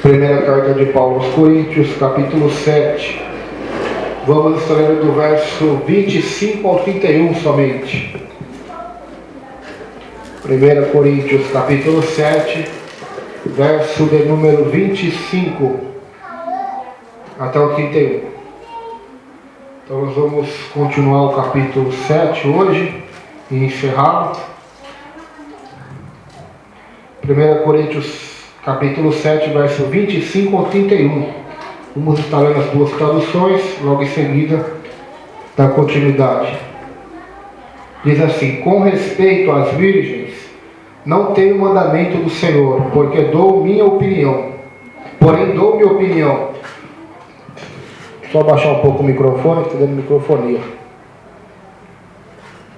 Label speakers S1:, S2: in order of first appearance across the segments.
S1: Primeira carta de Paulo aos Coríntios, capítulo 7. Vamos estar lendo do verso 25 ao 31 somente. 1 Coríntios, capítulo 7, verso de número 25 até o 31. Então nós vamos continuar o capítulo 7 hoje e encerrá-lo. 1 Coríntios, capítulo 7, verso 25 ao 31. Vamos estar lendo as duas traduções, logo em seguida da continuidade. Diz assim: com respeito às virgens, não tenho mandamento do Senhor, porque dou minha opinião. Porém dou minha opinião. Só baixar um pouco o microfone, que está dando microfonia.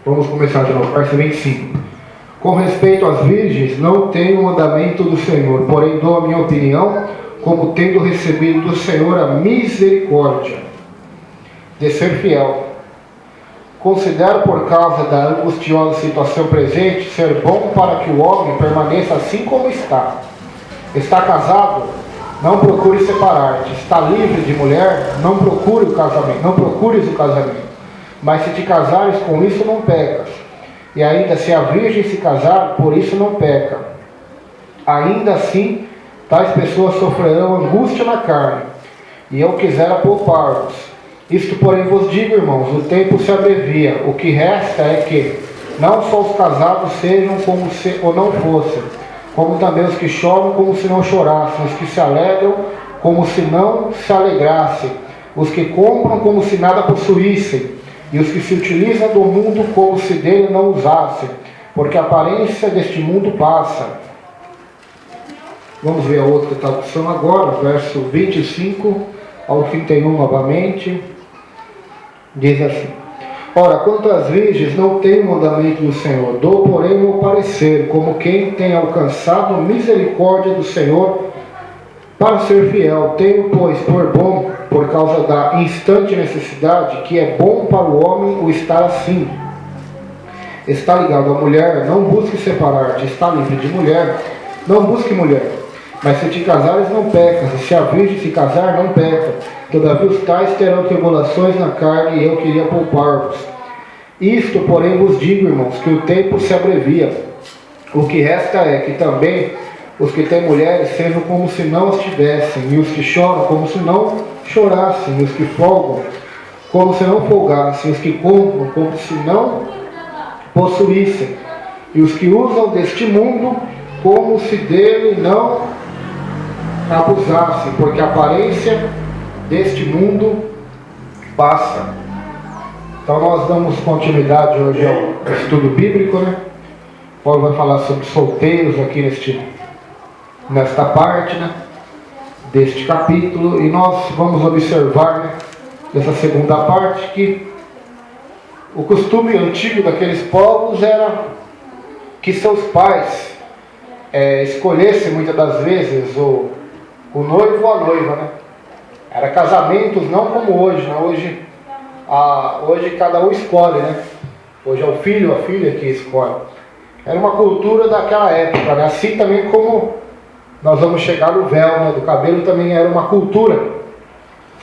S1: Vamos começar de novo, verso 25. Com respeito às virgens, não tenho mandamento do Senhor, porém dou a minha opinião, como tendo recebido do Senhor a misericórdia de ser fiel. Considero, por causa da angustiosa situação presente, ser bom para que o homem permaneça assim como está. Está casado? Não procure separar-te. Está livre de mulher? Não procures o casamento. Mas se te casares, com isso não pecas. E ainda se a virgem se casar, por isso não peca. Ainda assim, tais pessoas sofrerão angústia na carne, e eu quisera poupar-vos. Isto, porém, vos digo, irmãos, o tempo se abrevia. O que resta é que não só os casados sejam como se ou não fossem, como também os que choram como se não chorassem, os que se alegram como se não se alegrassem, os que compram como se nada possuíssem, e os que se utilizam do mundo como se dele não usassem, porque a aparência deste mundo passa. Vamos ver a outra tradução agora, verso 25 ao 31 novamente. Diz assim: ora, quanto às virgens, não tenho mandamento do Senhor, dou, porém, o parecer, como quem tem alcançado misericórdia do Senhor para ser fiel. Tenho, pois, por bom, por causa da instante necessidade, que é bom para o homem o estar assim. Está ligado à mulher, não busque separar-te. Está livre de mulher, não busque mulher. Mas se te casares, não pecas, e se a virgem se casar, não peca. Todavia os tais terão tribulações na carne, e eu queria poupar-vos. Isto, porém, vos digo, irmãos, que o tempo se abrevia. O que resta é que também os que têm mulheres sejam como se não as tivessem, e os que choram como se não chorassem, e os que folgam como se não folgassem, e os que compram como se não possuíssem, e os que usam deste mundo como se dele não abusassem, porque a aparência deste mundo passa. Então nós damos continuidade hoje ao estudo bíblico, né? Paulo vai falar sobre solteiros aqui nesta parte, né, deste capítulo, e nós vamos observar, né, nessa segunda parte, que o costume antigo daqueles povos era que seus pais escolhessem muitas das vezes o noivo ou a noiva, né? Era casamentos não como hoje, né? Hoje cada um escolhe, né? Hoje é o filho ou a filha que escolhe. Era uma cultura daquela época, né? Assim também como nós vamos chegar no véu, né, do cabelo, também era uma cultura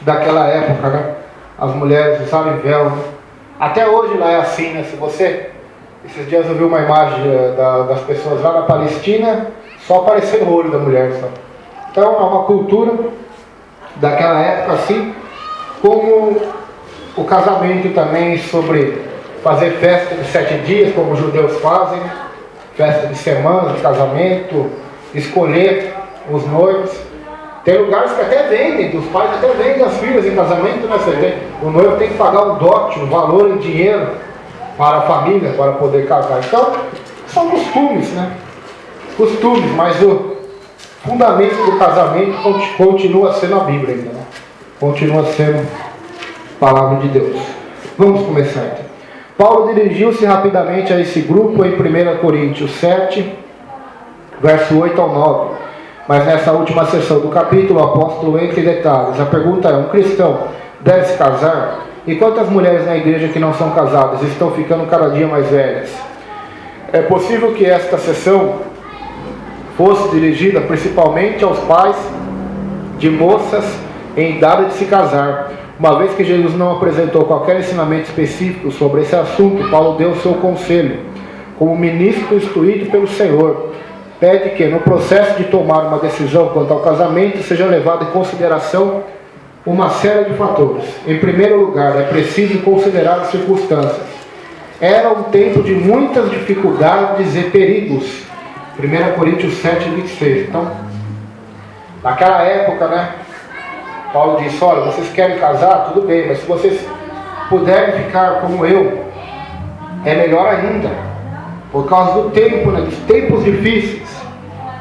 S1: daquela época, né? As mulheres usarem véu, né? Até hoje lá é assim, né? Se você... Esses dias eu vi uma imagem das pessoas lá na Palestina, só aparecendo o olho da mulher, só. Então é uma cultura daquela época, assim como o casamento também, sobre fazer festa de 7 dias, como os judeus fazem, festa de semana, de casamento, escolher os noivos. Tem lugares que até vendem, os pais até vendem as filhas em casamento, né? O noivo tem que pagar um dote, um valor em dinheiro para a família, para poder casar. Então, são costumes, né? Costumes, mas o fundamento do casamento continua sendo a Bíblia ainda, né? Continua sendo a palavra de Deus. Vamos começar então. Paulo dirigiu-se rapidamente a esse grupo em 1 Coríntios 7, verso 8 ao 9. Mas nessa última sessão do capítulo, o apóstolo entra em detalhes. A pergunta é: um cristão deve se casar? E quantas mulheres na igreja que não são casadas estão ficando cada dia mais velhas? É possível que esta sessão fosse dirigida principalmente aos pais de moças em idade de se casar. Uma vez que Jesus não apresentou qualquer ensinamento específico sobre esse assunto, Paulo deu o seu conselho. Como ministro instruído pelo Senhor, pede que no processo de tomar uma decisão quanto ao casamento seja levado em consideração uma série de fatores. Em primeiro lugar, é preciso considerar as circunstâncias. Era um tempo de muitas dificuldades e perigos. 1 Coríntios 7, 26. Então, naquela época, né, Paulo disse, olha, vocês querem casar? Tudo bem, mas se vocês puderem ficar como eu, é melhor ainda. Por causa do tempo, né, dos tempos difíceis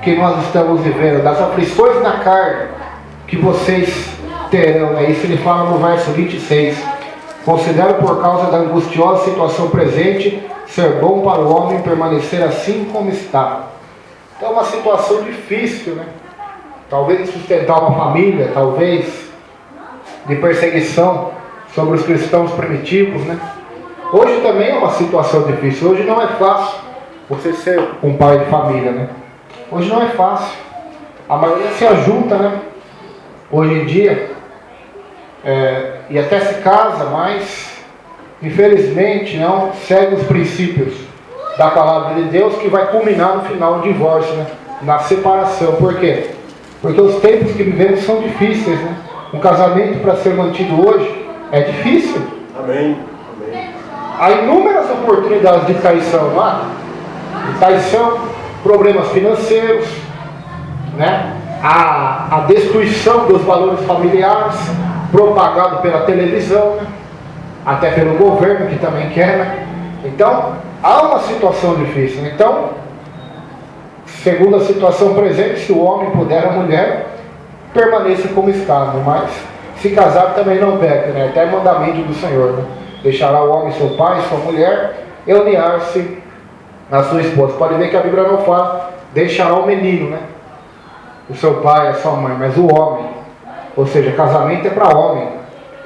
S1: que nós estamos vivendo, das aflições na carne que vocês terão. Né? Isso ele fala no verso 26. Considero por causa da angustiosa situação presente, ser bom para o homem permanecer assim como está. Então é uma situação difícil, né? Talvez de sustentar uma família, talvez de perseguição sobre os cristãos primitivos, né? Hoje também é uma situação difícil. Hoje não é fácil você ser um pai de família, né? Hoje não é fácil. A maioria se ajunta, né? Hoje em dia, e até se casa, mas infelizmente não segue os princípios da palavra de Deus, que vai culminar no final do divórcio, né? Na separação. Por quê? Porque os tempos que vivemos são difíceis, né? Um casamento para ser mantido hoje é difícil.
S2: Amém.
S1: Há inúmeras oportunidades de traição, não há? De traição, problemas financeiros, né? A destruição dos valores familiares, propagado pela televisão, né? Até pelo governo, que também quer, né? Então, há uma situação difícil. Então, segundo a situação presente, se o homem puder, a mulher permaneça como está, né? Mas se casar também não peca, né? Até mandamento do Senhor, né? Deixará o homem seu pai e sua mulher e unir-se na sua esposa. Pode ver que a Bíblia não fala deixará o menino, né? O seu pai, a sua mãe, mas o homem. Ou seja, casamento é para homem,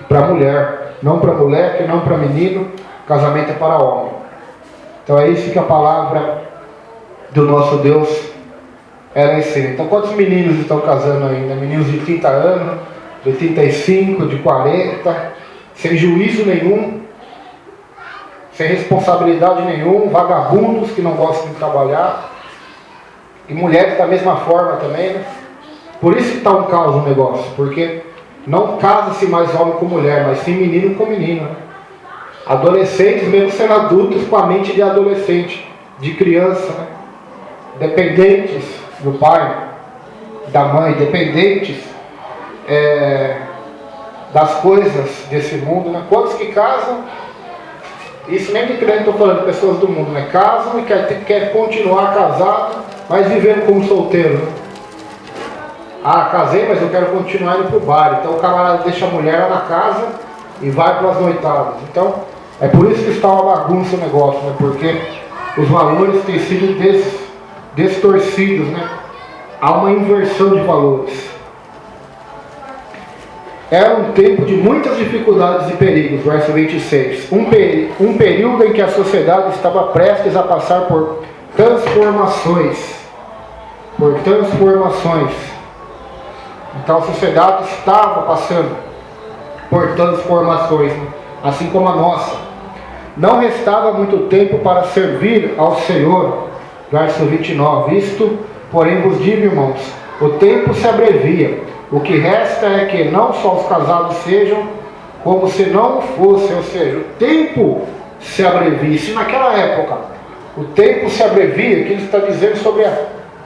S1: para mulher, não para moleque, não para menino. Casamento é para homem. Então é isso que a palavra do nosso Deus ela ensina. Então quantos meninos estão casando ainda? Meninos de 30 anos, de 35, de 40, sem juízo nenhum, sem responsabilidade nenhuma, vagabundos que não gostam de trabalhar, e mulheres da mesma forma também, né? Por isso que está um caos no negócio, porque não casa-se mais homem com mulher, mas sim menino com menino, né? Adolescentes mesmo sendo adultos com a mente de adolescente, de criança, né? Dependentes do pai, da mãe, dependentes das coisas desse mundo, né? Quantos que casam, isso nem de crente, estou falando de pessoas do mundo, né? Casam e quer continuar casado, mas vivendo como solteiro, né? Ah, casei, mas eu quero continuar indo para o bar. Então o camarada deixa a mulher lá na casa e vai para as noitadas. Então, é por isso que está uma bagunça o negócio, né? Porque os valores têm sido distorcidos, né? Há uma inversão de valores. Era um tempo de muitas dificuldades e perigos, verso 26. Um período em que a sociedade estava prestes a passar por transformações. Então a sociedade estava passando por transformações, né? Assim como a nossa. Não restava muito tempo para servir ao Senhor, verso 29. Isto, porém, vos digo, irmãos, o tempo se abrevia. O que resta é que não só os casados sejam, como se não fossem, ou seja, o tempo se abrevia. Se naquela época o tempo se abrevia, que ele está dizendo sobre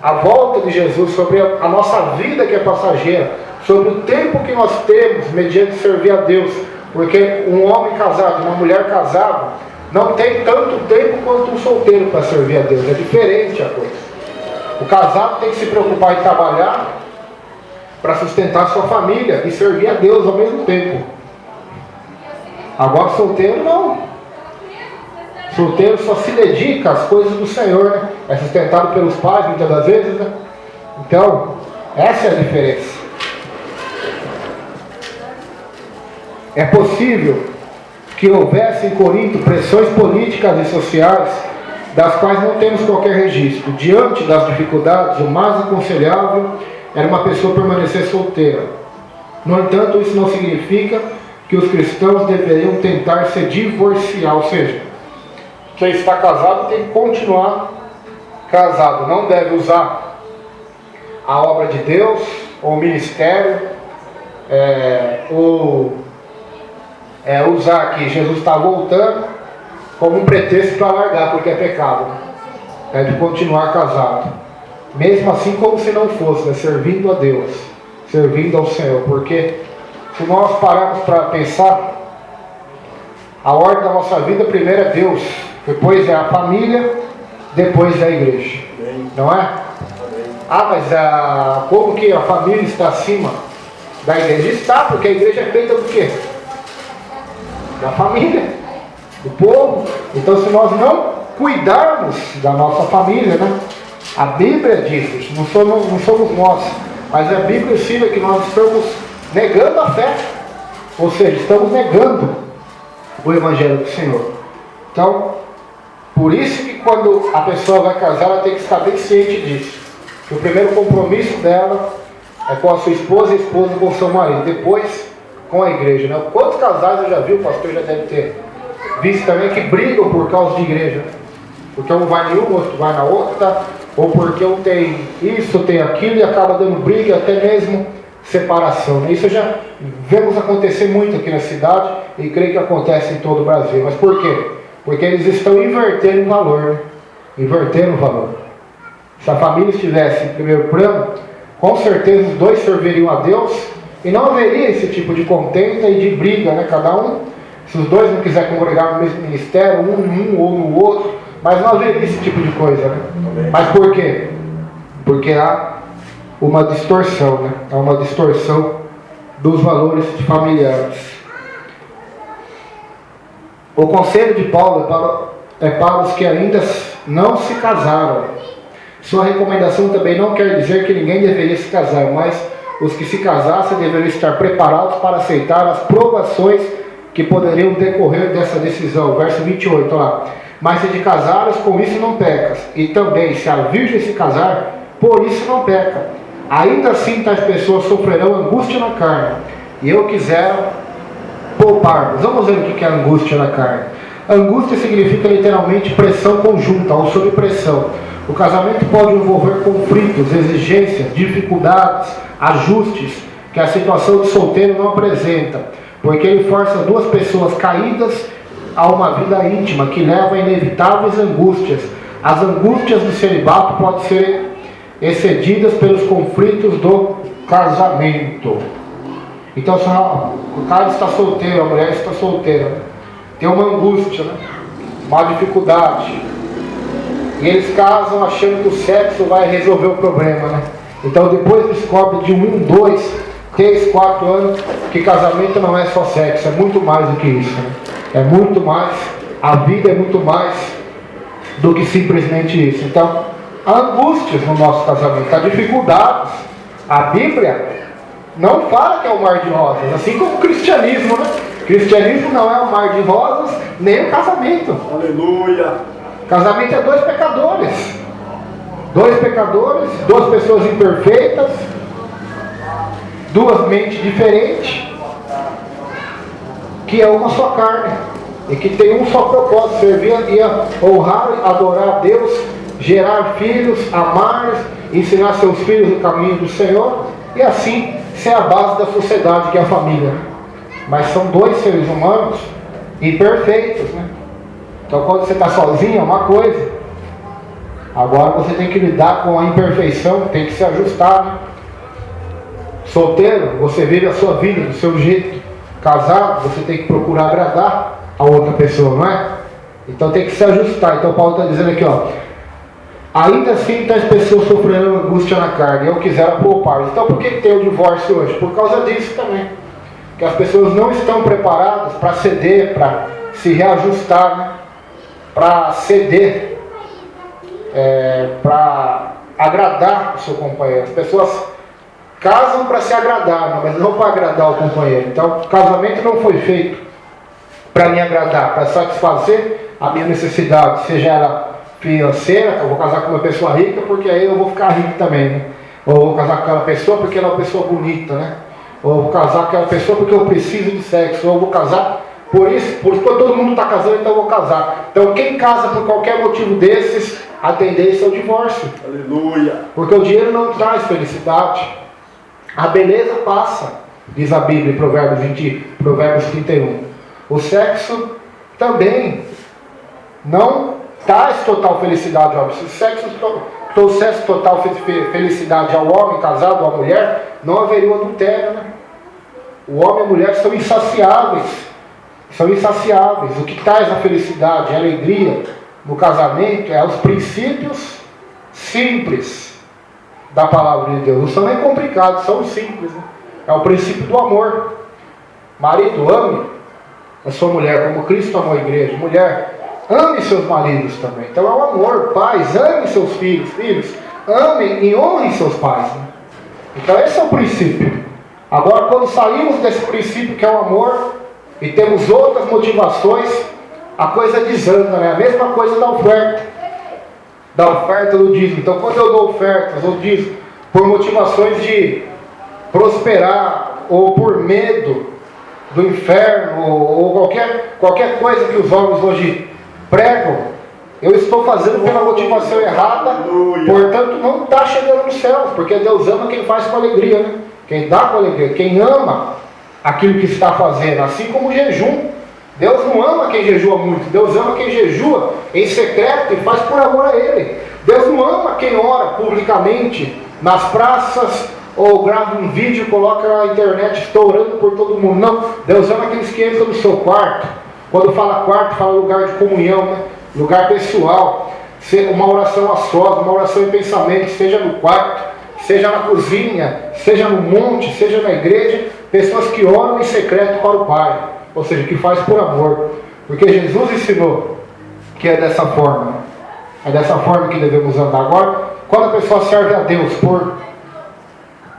S1: a volta de Jesus, sobre a nossa vida que é passageira, sobre o tempo que nós temos mediante servir a Deus, porque um homem casado, uma mulher casada, não tem tanto tempo quanto um solteiro para servir a Deus, é diferente a coisa. O casado tem que se preocupar em trabalhar para sustentar sua família e servir a Deus ao mesmo tempo. Agora solteiro não. Solteiro só se dedica às coisas do Senhor, né? É sustentado pelos pais muitas das vezes, né? Então, essa é a diferença. É possível que houvesse em Corinto pressões políticas e sociais das quais não temos qualquer registro. Diante das dificuldades, o mais aconselhável era uma pessoa permanecer solteira. No entanto, isso não significa que os cristãos deveriam tentar se divorciar, ou seja, quem está casado tem que continuar casado, não deve usar a obra de Deus, ou o ministério, usar que Jesus está voltando como um pretexto para largar, porque é pecado. Deve continuar casado, mesmo assim como se não fosse, né? Servindo a Deus, servindo ao Senhor, porque se nós pararmos para pensar, a ordem da nossa vida primeiro é Deus, depois é a família, depois é a igreja, não é? Mas como que a família está acima da igreja? Está, porque a igreja é feita do quê? Da família, do povo. Então, se nós não cuidarmos da nossa família, né? A Bíblia diz isso, não somos nós, mas a Bíblia ensina que nós estamos negando a fé, ou seja, estamos negando o Evangelho do Senhor. Então, por isso que quando a pessoa vai casar, ela tem que estar bem ciente disso. Que o primeiro compromisso dela é com a sua esposa e a esposa com o seu marido, depois com a igreja, né? Quantos casais eu já vi, o pastor já deve ter visto também, que brigam por causa de igreja, porque um vai em uma, outro vai na outra, ou porque um tem isso, tem aquilo, e acaba dando briga, até mesmo separação, né? Isso já vemos acontecer muito aqui na cidade, e creio que acontece em todo o Brasil. Mas por quê? Porque eles estão invertendo o valor, né? Invertendo o valor. Se a família estivesse em primeiro plano, com certeza os dois serviriam a Deus, e não haveria esse tipo de contenda e de briga, né? Cada um, se os dois não quiserem congregar no mesmo ministério, um ou no outro, mas não haveria esse tipo de coisa, né? Mas por quê? Porque há uma distorção, né? Há uma distorção dos valores familiares. O conselho de Paulo é para os que ainda não se casaram. Sua recomendação também não quer dizer que ninguém deveria se casar, mas os que se casassem deveriam estar preparados para aceitar as provações que poderiam decorrer dessa decisão. Verso 28, lá. Mas se te casares, com isso não pecas. E também, se a virgem se casar, por isso não peca. Ainda assim, tais pessoas sofrerão angústia na carne. E eu quisera poupar-vos. Vamos ver o que é angústia na carne. Angústia significa literalmente pressão conjunta, ou sob pressão. O casamento pode envolver conflitos, exigências, dificuldades, ajustes, que a situação de solteiro não apresenta, porque ele força duas pessoas caídas a uma vida íntima, que leva a inevitáveis angústias. As angústias do celibato podem ser excedidas pelos conflitos do casamento. Então, se o cara está solteiro, a mulher está solteira, tem uma angústia, né? Uma dificuldade, e eles casam achando que o sexo vai resolver o problema, né? Então depois descobre de 1, 2, 3, 4 anos que casamento não é só sexo, é muito mais do que isso, né? É muito mais, a vida é muito mais do que simplesmente isso. Então, há angústias no nosso casamento, há dificuldades. A Bíblia não fala que é um mar de rosas, assim como o cristianismo, né? O cristianismo não é um mar de rosas, nem o casamento.
S2: Aleluia!
S1: Casamento é dois pecadores, duas pessoas imperfeitas, duas mentes diferentes, que é uma só carne, e que tem um só propósito: servir e honrar, adorar a Deus, gerar filhos, amar, ensinar seus filhos o caminho do Senhor, e assim ser a base da sociedade, que é a família. Mas são dois seres humanos imperfeitos, né? Então quando você está sozinho é uma coisa, agora você tem que lidar com a imperfeição, tem que se ajustar, né? Solteiro, você vive a sua vida do seu jeito. Casado, você tem que procurar agradar a outra pessoa, não é? Então tem que se ajustar. Então Paulo está dizendo aqui, ó: ainda assim tais pessoas sofrerão angústia na carne, eu quisera poupar. Então por que tem o divórcio hoje? Por causa disso também, que as pessoas não estão preparadas para ceder, para se reajustar, né? Para ceder, para agradar o seu companheiro. As pessoas casam para se agradar, mas não para agradar o companheiro. Então o casamento não foi feito para me agradar, para satisfazer a minha necessidade, seja ela financeira, eu vou casar com uma pessoa rica porque aí eu vou ficar rico também, né? Ou vou casar com aquela pessoa porque ela é uma pessoa bonita, né? Ou eu vou casar com aquela pessoa porque eu preciso de sexo. Ou eu vou casar por isso, porque todo mundo está casando, então eu vou casar. Então quem casa por qualquer motivo desses, a tendência é o divórcio.
S2: Aleluia.
S1: Porque o dinheiro não traz felicidade. A beleza passa, diz a Bíblia em Provérbios 31. O sexo também não traz total felicidade ao homem. Se o sexo trouxesse total felicidade ao homem casado ou à mulher, não haveria o adultério, né? O homem e a mulher são insaciáveis. São insaciáveis. O que traz a felicidade, a alegria no casamento é os princípios simples da palavra de Deus. Não são nem complicados, são simples, né? É o princípio do amor. Marido, ame a sua mulher como Cristo amou a igreja. Mulher, ame seus maridos também. Então é o amor. Pais, ame seus filhos. Filhos, amem e honrem seus pais, né? Então esse é o princípio. Agora, quando saímos desse princípio que é o amor e temos outras motivações, a coisa desanda, né? A mesma coisa da oferta do dízimo. Então, quando eu dou ofertas ou dízimo por motivações de prosperar ou por medo do inferno ou qualquer coisa que os homens hoje pregam, eu estou fazendo pela motivação errada. Portanto, não está chegando no céu, porque Deus ama quem faz com alegria, né? Quem dá com alegria, quem ama aquilo que está fazendo, assim como o jejum. Deus não ama quem jejua muito, Deus ama quem jejua em secreto e faz por amor a Ele. Deus não ama quem ora publicamente nas praças ou grava um vídeo e coloca na internet, estou orando por todo mundo. Não, Deus ama aqueles que entram no seu quarto. Quando fala quarto, fala lugar de comunhão, né? Lugar pessoal. Uma oração a sós, uma oração em pensamento, seja no quarto, seja na cozinha, seja no monte, seja na igreja. Pessoas que oram em secreto para o Pai, ou seja, que faz por amor, porque Jesus ensinou que é dessa forma, é dessa forma que devemos andar. Agora, quando a pessoa serve a Deus por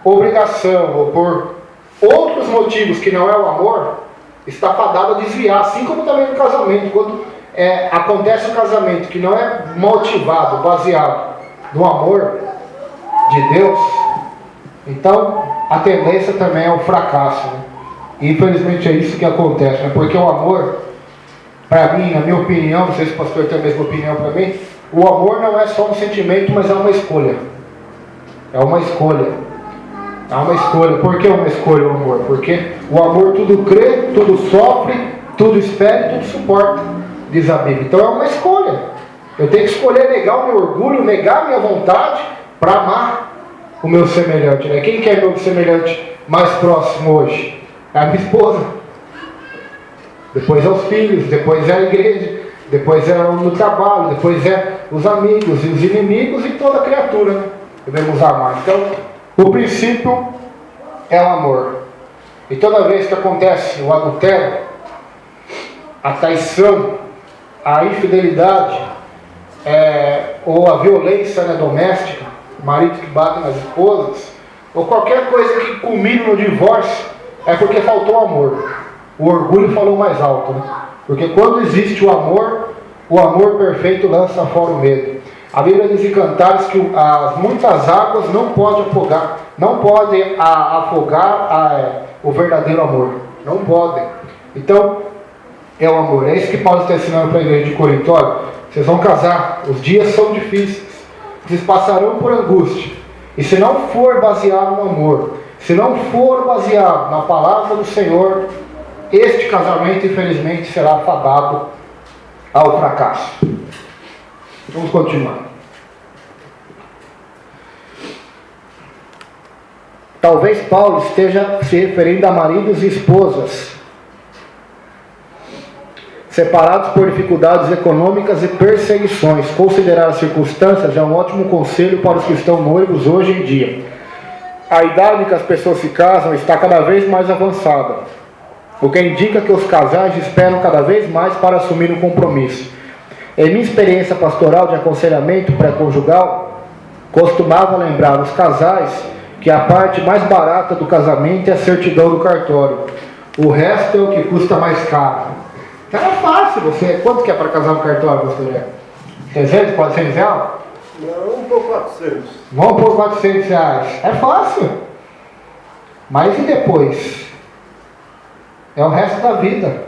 S1: obrigação ou por outros motivos que não é o amor, está fadado a desviar, assim como também no casamento. Quando acontece um casamento que não é motivado, baseado no amor de Deus, então a tendência também é o fracasso, né? E infelizmente é isso que acontece, né? Porque o amor, para mim, na minha opinião, não sei se o pastor tem a mesma opinião para mim, o amor não é só um sentimento, mas é uma escolha. É uma escolha. É uma escolha. Por que uma escolha, o amor? Porque o amor tudo crê, tudo sofre, tudo espera e tudo suporta, diz a Bíblia. Então é uma escolha. Eu tenho que escolher negar o meu orgulho, negar a minha vontade para amar o meu semelhante, né? Quem quer meu semelhante mais próximo hoje? É a minha esposa. Depois é os filhos, depois é a igreja, depois é no trabalho, depois é os amigos e os inimigos e toda criatura, né? Devemos amar. Então, o princípio é o amor. E toda vez que acontece o adultério, a traição, a infidelidade, ou a violência, né, doméstica, maridos que batem nas esposas, ou qualquer coisa que culmine no divórcio, é porque faltou amor. O orgulho falou mais alto, né? Porque quando existe o amor perfeito lança fora o medo. A Bíblia diz em Cantares que muitas águas não podem afogar o verdadeiro amor. Não podem. Então, é o amor. É isso que Paulo está ensinando para a igreja de Corinto. Olha, vocês vão casar, os dias são difíceis. Vocês passarão por angústia. E se não for baseado no amor, se não for baseado na palavra do Senhor, este casamento, infelizmente, será fadado ao fracasso. Vamos continuar. Talvez Paulo esteja se referindo a maridos e esposas separados por dificuldades econômicas e perseguições. Considerar as circunstâncias é um ótimo conselho para os que estão noivos hoje em dia. A idade que as pessoas se casam está cada vez mais avançada, o que indica que os casais esperam cada vez mais para assumir um compromisso. Em minha experiência pastoral de aconselhamento pré-conjugal, costumava lembrar os casais que a parte mais barata do casamento é a certidão do cartório. O resto é o que custa mais caro. Então é fácil você. Quanto que é para casar no cartório, pastor? 300, 400 reais?
S2: Não, vamos por 400.
S1: Vamos por 400 reais. É fácil. Mas e depois? É o resto da vida.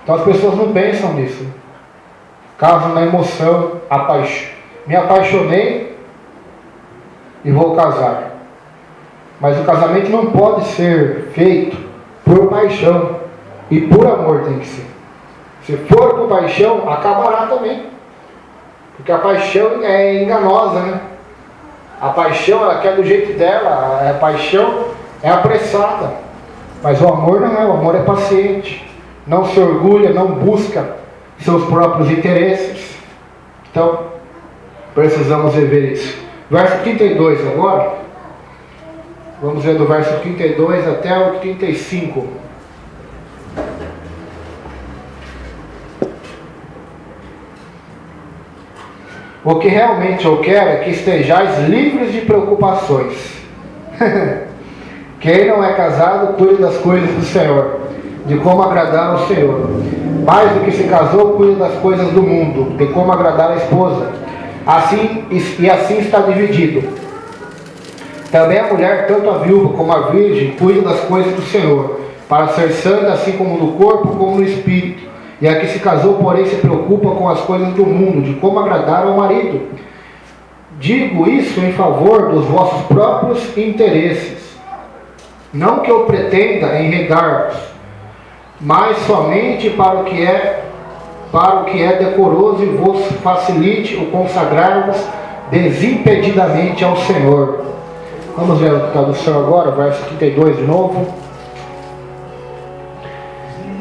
S1: Então as pessoas não pensam nisso. Casam na emoção, me apaixonei e vou casar. Mas o casamento não pode ser feito por paixão. E por amor tem que ser. Se for por paixão, acabará também. Porque a paixão é enganosa, né? A paixão, ela quer do jeito dela. A paixão é apressada. Mas o amor não é. O amor é paciente. Não se orgulha, não busca seus próprios interesses. Então, precisamos rever isso. Verso 32 agora. Vamos ver do verso 32 até o 35. O que realmente eu quero é que estejais livres de preocupações. Quem não é casado, cuide das coisas do Senhor, de como agradar ao Senhor. Mais do que se casou, cuide das coisas do mundo, de como agradar a esposa. Assim está dividido. Também a mulher, tanto a viúva como a virgem, cuida das coisas do Senhor, para ser santa, assim como no corpo, como no espírito. E a que se casou, porém, se preocupa com as coisas do mundo, de como agradar ao marido. Digo isso em favor dos vossos próprios interesses. Não que eu pretenda enredar-vos, mas somente para o que é decoroso e vos facilite o consagrar-vos desimpedidamente ao Senhor. Vamos ver a tradução agora, verso 32 de novo.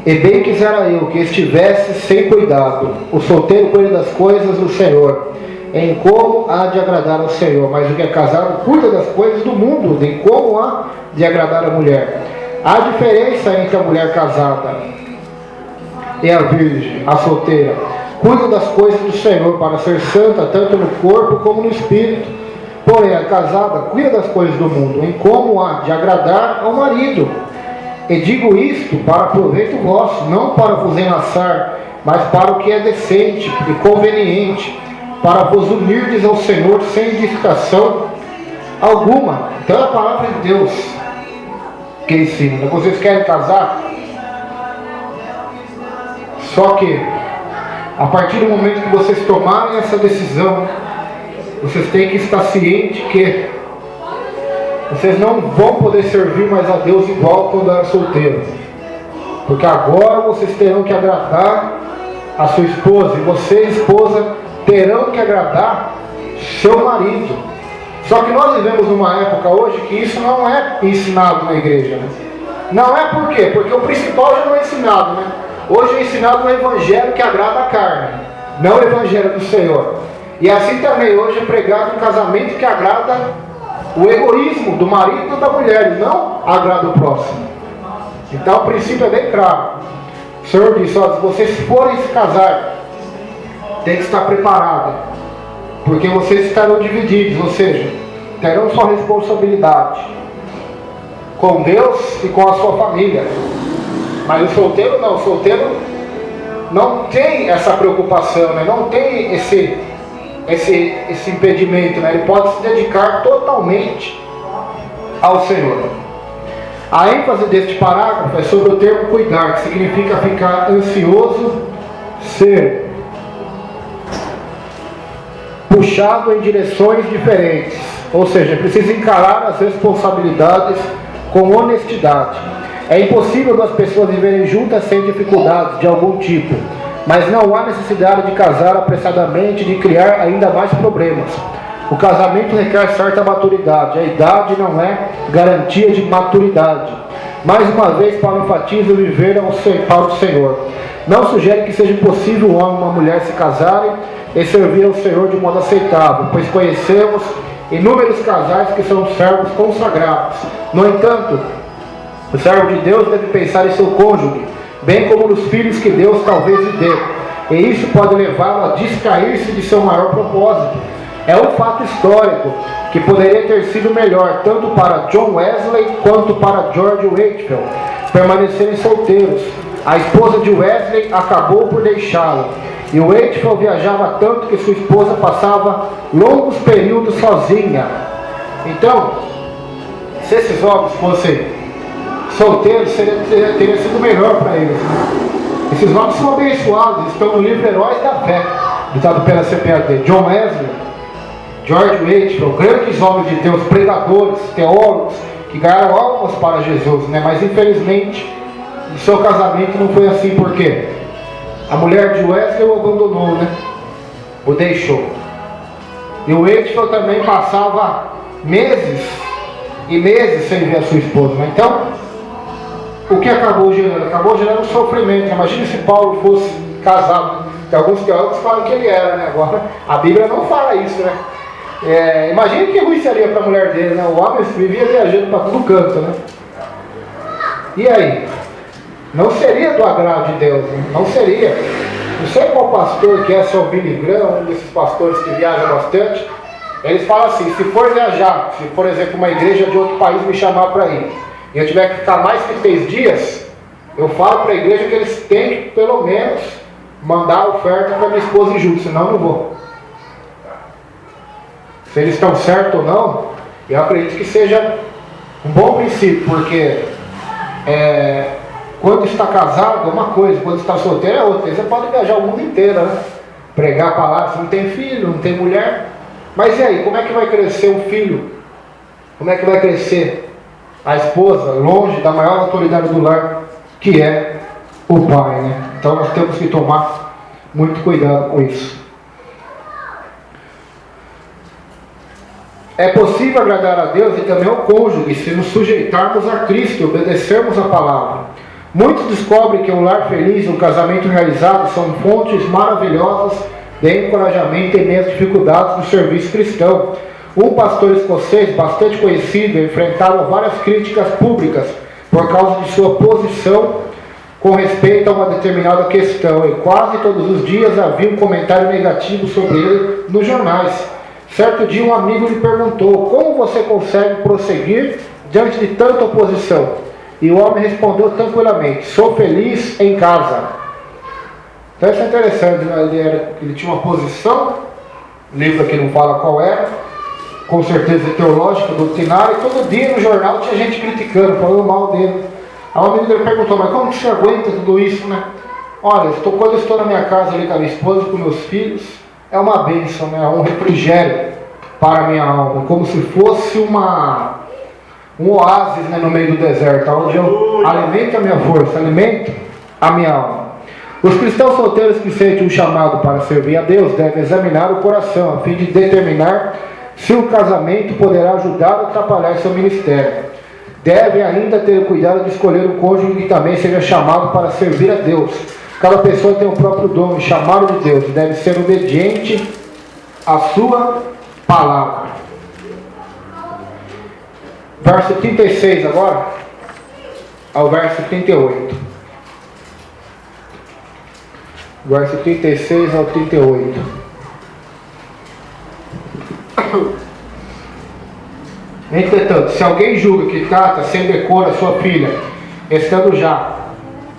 S1: E bem quisera eu que estivesse sem cuidado. O solteiro cuida das coisas do Senhor, em como há de agradar ao Senhor. Mas o que é casado cuida das coisas do mundo, em como há de agradar a mulher. Há diferença entre a mulher casada e a virgem, a solteira. Cuida das coisas do Senhor, para ser santa, tanto no corpo como no espírito. Porém, a casada cuida das coisas do mundo, em como há de agradar ao marido. E digo isto para proveito vosso, não para vos enlaçar, mas para o que é decente e conveniente, para vos unirdes ao Senhor sem distração alguma. Então é a palavra de Deus que ensina. Vocês querem casar? Só que, a partir do momento que vocês tomarem essa decisão, vocês têm que estar cientes que vocês não vão poder servir mais a Deus igual quando eram solteiros. Porque agora vocês terão que agradar a sua esposa. E você, esposa, terão que agradar seu marido. Só que nós vivemos numa época hoje que isso não é ensinado na igreja. Né? Não é por quê? Porque o principal já não é ensinado. Né? Hoje é ensinado no evangelho que agrada a carne, não o evangelho do Senhor. E assim também hoje é pregado um casamento que agrada o egoísmo do marido e da mulher, e não agrada o próximo. Então o princípio é bem claro. O Senhor disse: ó, se vocês forem se casar, tem que estar preparado, porque vocês estarão divididos, ou seja, terão sua responsabilidade com Deus e com a sua família. Mas o solteiro não, o solteiro não tem essa preocupação, né? Não tem esse impedimento, né? Ele pode se dedicar totalmente ao Senhor. A ênfase deste parágrafo é sobre o termo cuidar, que significa ficar ansioso, ser puxado em direções diferentes, ou seja, precisa encarar as responsabilidades com honestidade. É impossível duas pessoas viverem juntas sem dificuldades de algum tipo, mas não há necessidade de casar apressadamente, de criar ainda mais problemas. O casamento requer certa maturidade. A idade não é garantia de maturidade. Mais uma vez, Paulo enfatiza o viver para o Senhor. Não sugere que seja impossível um homem e uma mulher se casarem e servir ao Senhor de modo aceitável, pois conhecemos inúmeros casais que são servos consagrados. No entanto, o servo de Deus deve pensar em seu cônjuge, bem como nos filhos que Deus talvez lhe dê, e isso pode levá-lo a distrair-se de seu maior propósito. É um fato histórico que poderia ter sido melhor tanto para John Wesley quanto para George Whitefield permanecerem solteiros. A esposa de Wesley acabou por deixá-lo, e Whitefield viajava tanto que sua esposa passava longos períodos sozinha. Então, se esses homens fossem solteiros teria sido melhor para eles. Esses nomes são abençoados, estão no livro Heróis da Fé, ditado pela CPAD. John Wesley, George Whitefield, grandes homens de Deus, pregadores, teólogos, que ganharam almas para Jesus, né? Mas infelizmente o seu casamento não foi assim, porque a mulher de Wesley o abandonou, né? O deixou. E o Whitefield também passava meses e meses sem ver a sua esposa, né? Então, o que acabou gerando? Acabou gerando sofrimento. Imagina se Paulo fosse casado. Tem alguns teólogos que falam que ele era, né? Agora, a Bíblia não fala isso, né? Imagina que ruim seria para a mulher dele, né? O homem vivia viajando para todo canto, né? E aí? Não seria do agrado de Deus, né? Não seria. Não sei qual pastor que é, se é o Billy Graham, um desses pastores que viajam bastante. Eles falam assim: se for viajar, se por exemplo uma igreja de outro país me chamar para ir, e eu tiver que ficar mais que 3 dias, eu falo para a igreja que eles têm que pelo menos mandar a oferta para minha esposa em julho, senão eu não vou. Se eles estão certos ou não, eu acredito que seja um bom princípio, porque quando está casado é uma coisa, quando está solteiro é outra. Você pode viajar o mundo inteiro, né? Pregar a palavra, você não tem filho, não tem mulher. Mas e aí, como é que vai crescer o filho? Como é que vai crescer a esposa longe da maior autoridade do lar, que é o pai, né? Então nós temos que tomar muito cuidado com isso. É possível agradar a Deus e também ao cônjuge se nos sujeitarmos a Cristo e obedecermos a palavra. Muitos descobrem que um lar feliz e um casamento realizado são fontes maravilhosas de encorajamento em meio às dificuldades do serviço cristão. Um pastor escocês bastante conhecido enfrentava várias críticas públicas por causa de sua posição com respeito a uma determinada questão, e quase todos os dias havia um comentário negativo sobre ele nos jornais. Certo dia um amigo lhe perguntou: como você consegue prosseguir diante de tanta oposição? E o homem respondeu tranquilamente: sou feliz em casa. Então isso é interessante, né? Ele tinha uma posição, livro aqui não fala qual era, com certeza teológica, doutrinária, e todo dia no jornal tinha gente criticando, falando mal dele. Aí o amigo dele perguntou: mas como que você aguenta tudo isso, né? Olha, quando eu estou na minha casa ali com a minha esposa e com meus filhos, é uma bênção, né? É um refrigério para a minha alma, como se fosse um oásis, né, no meio do deserto, onde eu alimento a minha força, alimento a minha alma. Os cristãos solteiros que sentem um chamado para servir a Deus devem examinar o coração, a fim de determinar se o casamento poderá ajudar ou atrapalhar seu ministério. Devem ainda ter cuidado de escolher um cônjuge que também seja chamado para servir a Deus. Cada pessoa tem o próprio dom e chamado de Deus e deve ser obediente à sua palavra. Verso 36 agora, ao verso 38. Verso 36 ao 38. Entretanto, se alguém julga que trata sem decoro a sua filha, estando já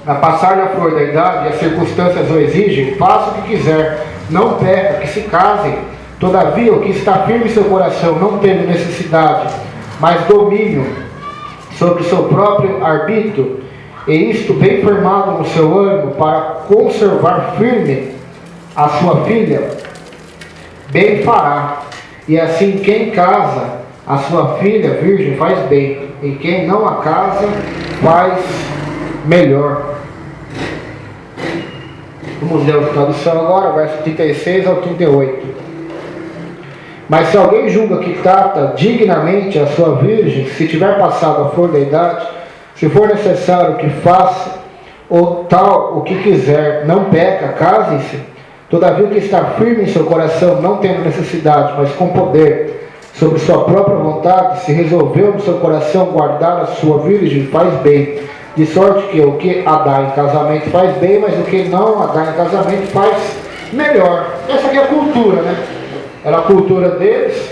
S1: a passar na flor da idade e as circunstâncias o exigem, faça o que quiser, não peca, que se casem. Todavia, o que está firme em seu coração, não tendo necessidade, mas domínio sobre o seu próprio arbítrio, e isto bem firmado no seu ânimo, para conservar firme a sua filha, bem fará. E assim quem casa a sua filha virgem faz bem, e quem não a casa faz melhor. Vamos ler a tradução agora, verso 36 ao 38. Mas se alguém julga que trata dignamente a sua virgem, se tiver passado a flor da idade, se for necessário que faça ou tal o que quiser, não peca, casem-se. Todavia o que está firme em seu coração, não tendo necessidade, mas com poder, sobre sua própria vontade, se resolveu no seu coração guardar a sua virgem, faz bem. De sorte que o que a dá em casamento faz bem, mas o que não a dá em casamento faz melhor. Essa aqui é a cultura, né? Era a cultura deles.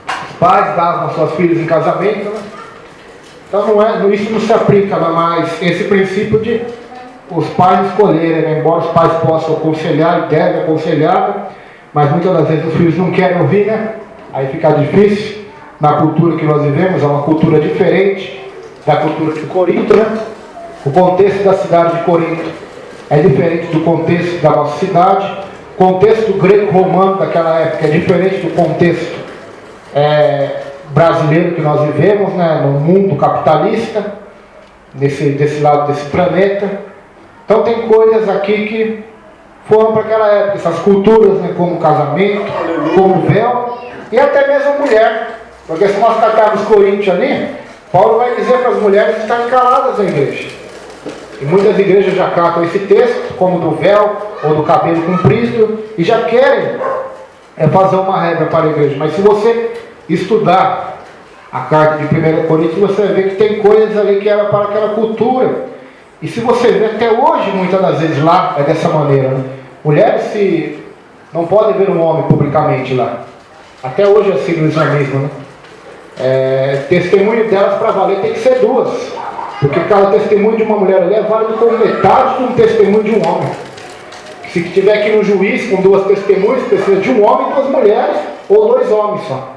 S1: Os pais davam as suas filhas em casamento, né? Então isso não se aplica mais esse princípio de os pais escolherem, né? Embora os pais possam aconselhar e devem aconselhar, mas muitas das vezes os filhos não querem ouvir, né? Aí fica difícil. Na cultura que nós vivemos, é uma cultura diferente. da cultura de Corinto, né? O contexto da cidade de Corinto é diferente do contexto da nossa cidade. O contexto grego-romano daquela época é diferente do contexto brasileiro que nós vivemos, né? No mundo capitalista, desse lado desse planeta. Então tem coisas aqui que foram para aquela época, essas culturas, né? Como casamento, como véu, e até mesmo a mulher. Porque se nós catarmos Coríntios ali, Paulo vai dizer para as mulheres estarem caladas na igreja. E muitas igrejas já catam esse texto, como do véu ou do cabelo comprido, e já querem fazer uma regra para a igreja. Mas se você estudar a carta de 1 Coríntios, você vai ver que tem coisas ali que era para aquela cultura. E se você ver até hoje, muitas das vezes lá é dessa maneira, né? Mulheres não podem ver um homem publicamente lá. Até hoje é assim no islamismo, né? Testemunho delas para valer tem que ser 2. Porque cada testemunho de uma mulher ali é válido como metade de um testemunho de um homem. Se tiver aqui no juiz com 2 testemunhas, precisa de um homem e 2 mulheres, ou 2 homens só.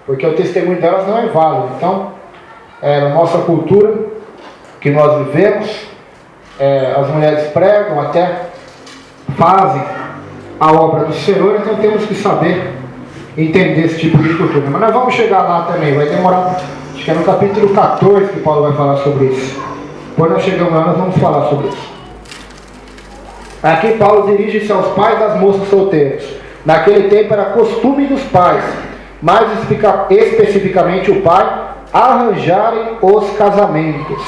S1: Porque o testemunho delas não é válido. Então, na nossa cultura que nós vivemos, as mulheres pregam, até fazem a obra do Senhor, então temos que saber entender esse tipo de cultura. Mas nós vamos chegar lá também, vai demorar, acho que é no capítulo 14 que Paulo vai falar sobre isso. Quando nós chegamos lá, nós vamos falar sobre isso. Aqui Paulo dirige-se aos pais das moças solteiras. Naquele tempo era costume dos pais, mais especificamente o pai, arranjarem os casamentos.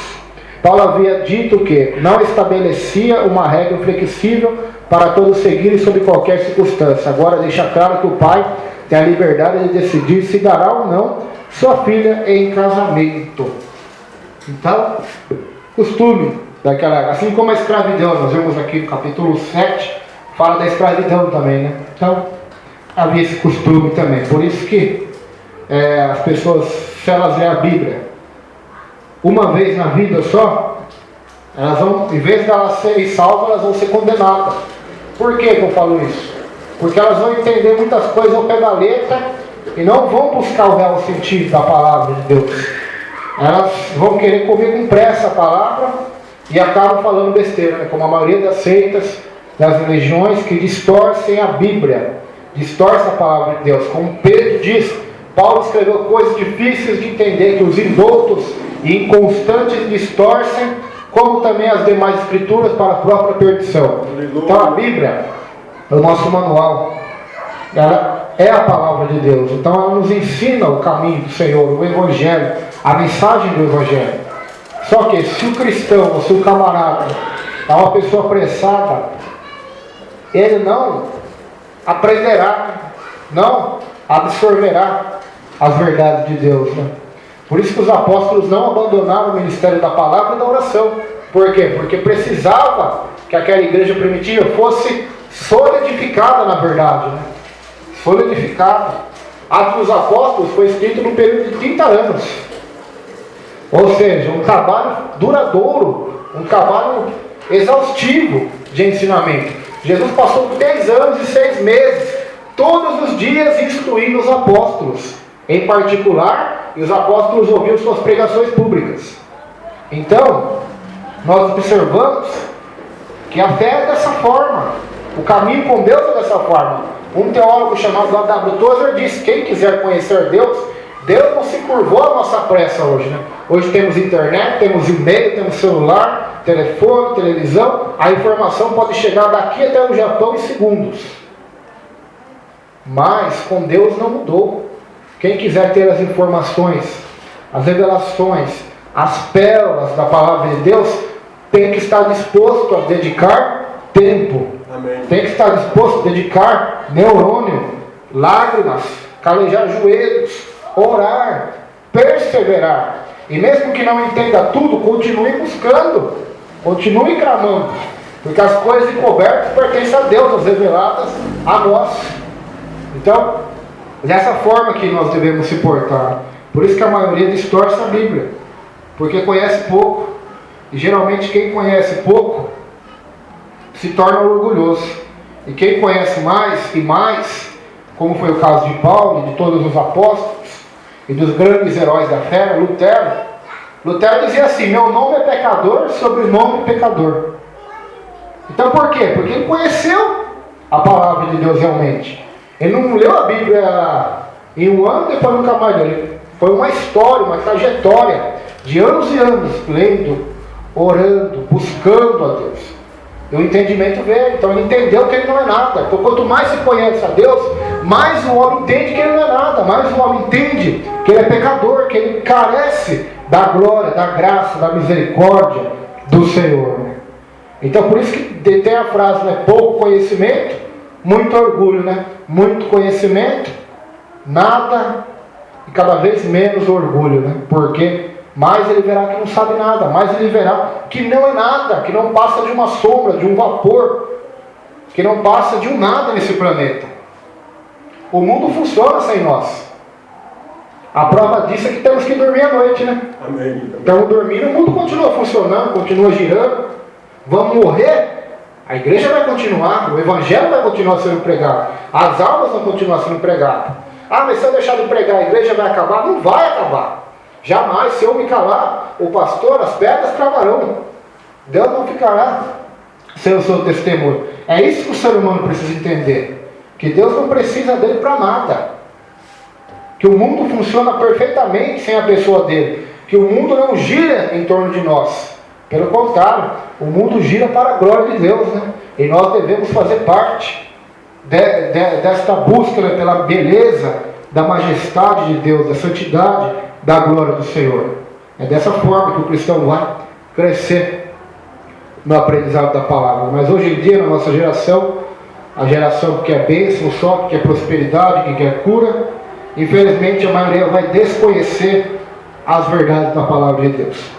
S1: Paulo havia dito que não estabelecia uma regra flexível para todos seguirem sob qualquer circunstância. Agora deixa claro que o pai tem a liberdade de decidir se dará ou não sua filha em casamento. Então, costume daquela, assim como a escravidão, nós vemos aqui no capítulo 7, fala da escravidão também, né? Então, havia esse costume também. Por isso que as pessoas, se elas lerem a Bíblia uma vez na vida só, elas vão, em vez de elas serem salvas, elas vão ser condenadas. Por que eu falo isso? Porque elas vão entender muitas coisas ao pé da letra e não vão buscar o real sentido da palavra de Deus. Elas vão querer comer com pressa a palavra e acabam falando besteira, né? Como a maioria das seitas, das religiões que distorcem a Bíblia, distorcem a palavra de Deus. Como Pedro diz, Paulo escreveu coisas difíceis de entender, que os indoutos e inconstantes distorcem, como também as demais escrituras, para a própria perdição. Então a Bíblia é o nosso manual, ela é a palavra de Deus, então ela nos ensina o caminho do Senhor, o Evangelho, a mensagem do Evangelho. Só que se o cristão, ou se o camarada é uma pessoa apressada, ele não aprenderá, não absorverá as verdades de Deus, né? Por isso que os apóstolos não abandonaram o ministério da palavra e da oração. Por quê? Porque precisava que aquela igreja primitiva fosse solidificada na verdade, né? Solidificada. Atos dos Apóstolos foi escrito num período de 30 anos. Ou seja, um trabalho duradouro, um trabalho exaustivo de ensinamento. Jesus passou por 10 anos e 6 meses, todos os dias instruindo os apóstolos, em particular, e os apóstolos ouviam suas pregações públicas. Então, nós observamos que a fé é dessa forma, o caminho com Deus é dessa forma. Um teólogo chamado A.W. Tozer disse: quem quiser conhecer Deus, Deus não se curvou à nossa pressa hoje, né? Hoje temos internet, temos e-mail, temos celular, telefone, televisão. A informação pode chegar daqui até o Japão em segundos. Mas com Deus não mudou. Quem quiser ter as informações, as revelações, as pérolas da palavra de Deus, tem que estar disposto a dedicar tempo. Amém. Tem que estar disposto a dedicar neurônio, lágrimas, calejar joelhos, orar, perseverar. E mesmo que não entenda tudo, continue buscando, continue clamando, porque as coisas encobertas pertencem a Deus, as reveladas a nós. Então, dessa forma que nós devemos se portar. Por isso que a maioria distorce a Bíblia, porque conhece pouco. E geralmente quem conhece pouco se torna orgulhoso. E quem conhece mais e mais, como foi o caso de Paulo e de todos os apóstolos e dos grandes heróis da fé, Lutero, Lutero dizia assim: meu nome é pecador, sobrenome pecador. Então por quê? Porque ele conheceu a palavra de Deus realmente. Ele não leu a Bíblia em um ano e depois nunca mais leu. Foi uma história, uma trajetória de anos e anos, lendo, orando, buscando a Deus. E o entendimento veio. Então ele entendeu que ele não é nada. Então quanto mais se conhece a Deus, mais o homem entende que ele não é nada. Mais o homem entende que ele é pecador, que ele carece da glória, da graça, da misericórdia do Senhor. Então por isso que tem a frase, né? Pouco conhecimento, muito orgulho, né? Muito conhecimento, nada e cada vez menos orgulho, né? Porque mais ele verá que não sabe nada, mais ele verá que não é nada, que não passa de uma sombra, de um vapor, que não passa de um nada nesse planeta. O mundo funciona sem nós. A prova disso é que temos que dormir à noite, né?
S2: Amém.
S1: Estamos dormindo, o mundo continua funcionando, continua girando. Vamos morrer, a igreja vai continuar, o evangelho vai continuar sendo pregado, as almas vão continuar sendo pregadas. Ah, mas se eu deixar de pregar, a igreja vai acabar? Não vai acabar. Jamais, se eu me calar, o pastor, as pedras travarão. Deus não ficará sem o seu testemunho. É isso que o ser humano precisa entender. Que Deus não precisa dele para nada. Que o mundo funciona perfeitamente sem a pessoa dele. Que o mundo não gira em torno de nós. Pelo contrário, o mundo gira para a glória de Deus, né? E nós devemos fazer parte desta busca, né, pela beleza, da majestade de Deus, da santidade, da glória do Senhor. É dessa forma que o cristão vai crescer no aprendizado da palavra. Mas hoje em dia, na nossa geração, a geração que quer bênção só, que quer prosperidade, que quer cura, infelizmente a maioria vai desconhecer as verdades da palavra de Deus.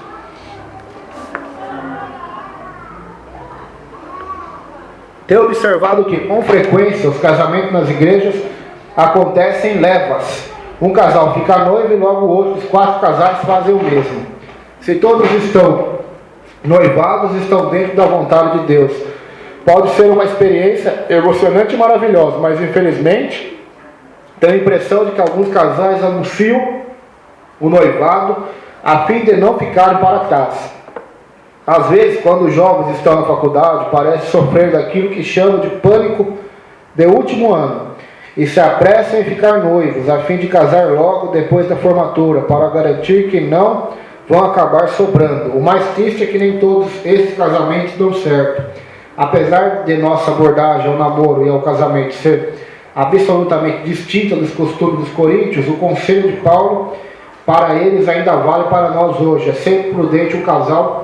S1: Tenho observado que com frequência os casamentos nas igrejas acontecem em levas. Um casal fica noivo e logo outros 4 casais fazem o mesmo. Se todos estão noivados, estão dentro da vontade de Deus. Pode ser uma experiência emocionante e maravilhosa, mas infelizmente tenho a impressão de que alguns casais anunciam o noivado a fim de não ficarem para trás. Às vezes, quando os jovens estão na faculdade, parecem sofrer daquilo que chamam de pânico de último ano e se apressam em ficar noivos, a fim de casar logo depois da formatura, para garantir que não vão acabar sobrando. O mais triste é que nem todos esses casamentos dão certo. Apesar de nossa abordagem ao namoro e ao casamento ser absolutamente distinta dos costumes dos coríntios, o conselho de Paulo para eles ainda vale para nós hoje. É sempre prudente o casal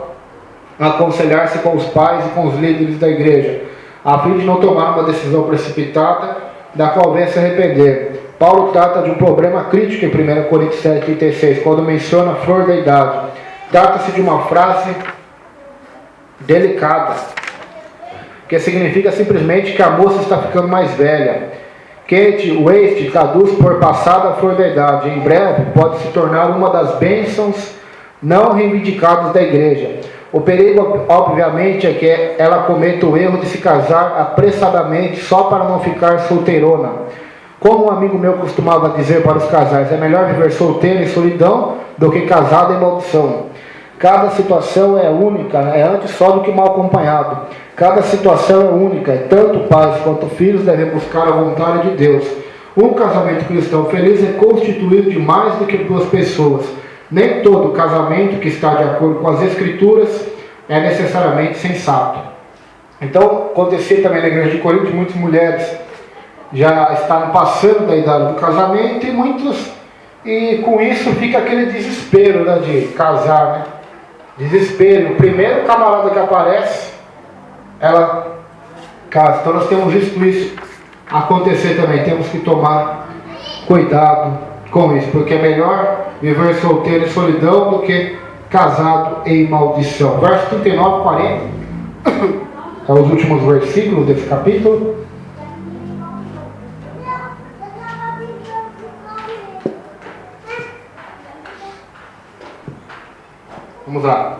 S1: aconselhar-se com os pais e com os líderes da igreja, a fim de não tomar uma decisão precipitada, da qual venha se arrepender. Paulo trata de um problema crítico em 1 Coríntios 7,36, quando menciona a flor da idade. Trata-se de uma frase delicada, que significa simplesmente que a moça está ficando mais velha. Kate Waste traduz por passada a flor da idade. Em breve pode se tornar uma das bênçãos não reivindicadas da igreja. O perigo, obviamente, é que ela cometa o erro de se casar apressadamente só para não ficar solteirona. Como um amigo meu costumava dizer para os casais, é melhor viver solteiro em solidão do que casado em maldição. Cada situação é única, é antes só do que mal acompanhado. Cada situação é única, e tanto pais quanto filhos devem buscar a vontade de Deus. Um casamento cristão feliz é constituído de mais do que 2 pessoas. Nem todo casamento que está de acordo com as Escrituras é necessariamente sensato. Então, acontecia também na igreja de Corinto, muitas mulheres já estavam passando da idade do casamento e com isso fica aquele desespero, né, de casar, né? Desespero. O primeiro camarada que aparece, ela casa. Então nós temos visto isso acontecer também. Temos que tomar cuidado com isso, porque é melhor viver solteiro em solidão do que casado em maldição. Verso 39 e 40 são os últimos versículos desse capítulo. Vamos lá.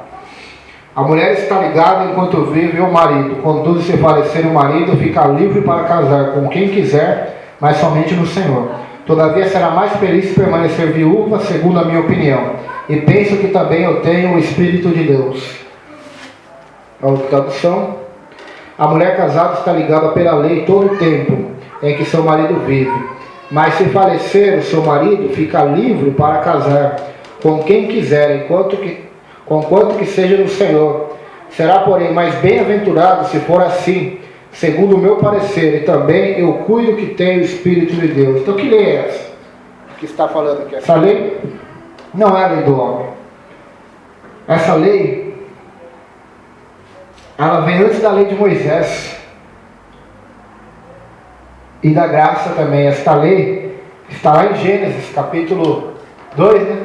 S1: A mulher está ligada enquanto vive o marido. Contudo, se falecer o marido, fica livre para casar com quem quiser, mas somente no Senhor. Todavia será mais feliz permanecer viúva, segundo a minha opinião. e penso que também eu tenho o Espírito de Deus. A outra tradução: a mulher casada está ligada pela lei todo o tempo em que seu marido vive. Mas se falecer o seu marido, fica livre para casar com quem quiser, conquanto que seja no Senhor. Será, porém, mais bem-aventurado se for assim, segundo o meu parecer, e também eu cuido que tenho o Espírito de Deus. Então, que lei é essa que está falando aqui? Essa lei não é a lei do homem. Essa lei, ela vem antes da lei de Moisés e da graça também. Esta lei está lá em Gênesis, capítulo 2, né?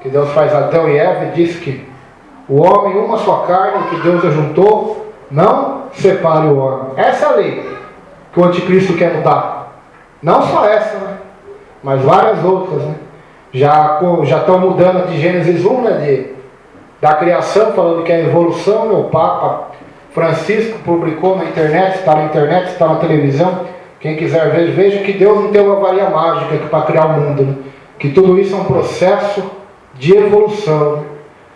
S1: Que Deus faz Adão e Eva e diz que o homem, uma só carne, que Deus ajuntou, não separe o homem. Essa é a lei que o anticristo quer mudar. Não só essa, né? Mas várias outras, né? Já estão mudando de Gênesis 1, né? Da criação, falando que é a evolução, né? O Papa Francisco publicou na internet, está na internet, está na televisão. Quem quiser ver, veja que Deus não tem uma varinha mágica para criar o mundo, né? Que tudo isso é um processo de evolução.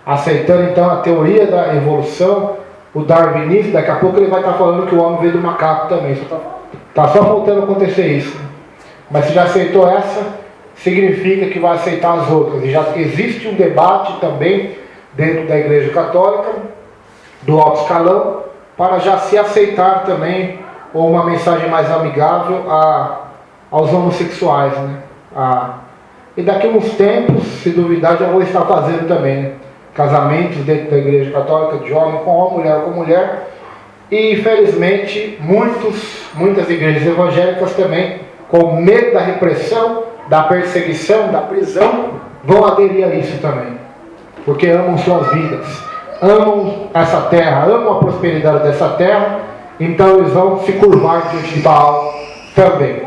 S1: Aceitando então a teoria da evolução, o darwinismo, daqui a pouco ele vai estar falando que o homem veio do macaco também. Está só faltando acontecer isso. Mas se já aceitou essa, significa que vai aceitar as outras. E já existe um debate também dentro da Igreja Católica, do alto escalão, para já se aceitar também, ou uma mensagem mais amigável aos homossexuais, né? E daqui a uns tempos, se duvidar, já vou estar fazendo também, né? Casamentos dentro da Igreja Católica, de homem com homem, mulher com mulher. E infelizmente muitas igrejas evangélicas também, com medo da repressão, da perseguição, da prisão, vão aderir a isso também, porque amam suas vidas, amam essa terra, amam a prosperidade dessa terra. Então eles vão se curvar diante de Baal também.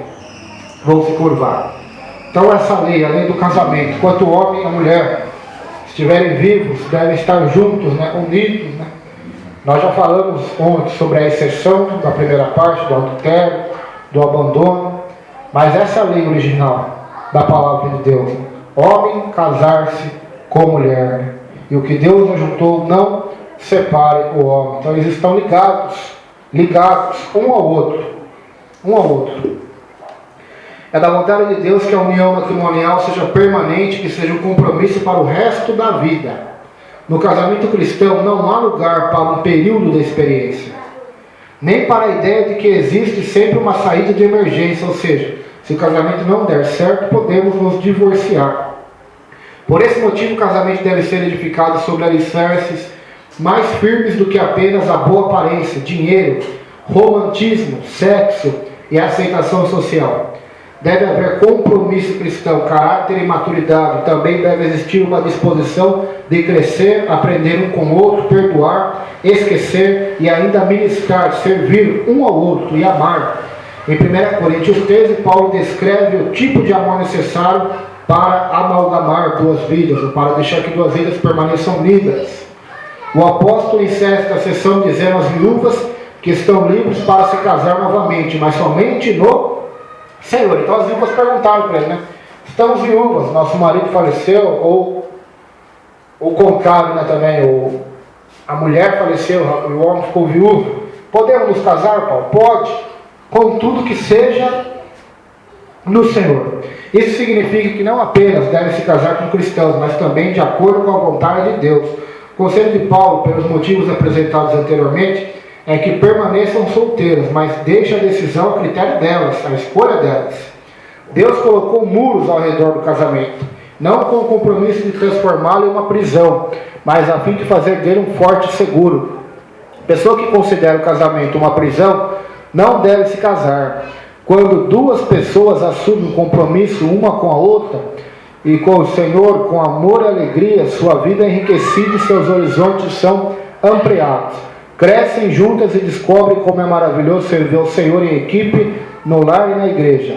S1: Vão se curvar. Então essa lei, a lei do casamento, enquanto o homem e a mulher estiverem vivos, devem estar juntos, né, unidos, né? Nós já falamos ontem sobre a exceção da primeira parte, do adultério, do abandono. Mas essa é a lei original da palavra de Deus: homem casar-se com mulher, né? E o que Deus ajuntou, não separe o homem. Então eles estão ligados um ao outro. É da vontade de Deus que a união matrimonial seja permanente, que seja um compromisso para o resto da vida. No casamento cristão não há lugar para um período da experiência, nem para a ideia de que existe sempre uma saída de emergência, ou seja, se o casamento não der certo, podemos nos divorciar. Por esse motivo, o casamento deve ser edificado sobre alicerces mais firmes do que apenas a boa aparência, dinheiro, romantismo, sexo e aceitação social. Deve haver compromisso cristão, caráter e maturidade. Também deve existir uma disposição de crescer, aprender um com o outro, perdoar, esquecer e ainda ministrar, servir um ao outro e amar. Em 1 Coríntios 13, Paulo descreve o tipo de amor necessário para amalgamar duas vidas, ou para deixar que duas vidas permaneçam unidas. O apóstolo encerra esta sessão dizendo às viúvas que estão livres para se casar novamente, mas somente no Senhor. Então as viúvas perguntaram para ele, né? Estamos viúvas, nosso marido faleceu, ou o contrário, né, também, ou a mulher faleceu, o homem ficou viúvo. Podemos nos casar, Paulo? Pode, contudo que seja no Senhor. Isso significa que não apenas deve se casar com cristãos, mas também de acordo com a vontade de Deus. O conselho de Paulo, pelos motivos apresentados anteriormente, é que permaneçam solteiras, mas deixe a decisão a critério delas, a escolha delas. Deus colocou muros ao redor do casamento, não com o compromisso de transformá-lo em uma prisão, mas a fim de fazer dele um forte e seguro. Pessoa que considera o casamento uma prisão não deve se casar. Quando duas pessoas assumem um compromisso uma com a outra e com o Senhor, com amor e alegria, sua vida é enriquecida e seus horizontes são ampliados. Crescem juntas e descobrem como é maravilhoso servir ao Senhor em equipe, no lar e na igreja.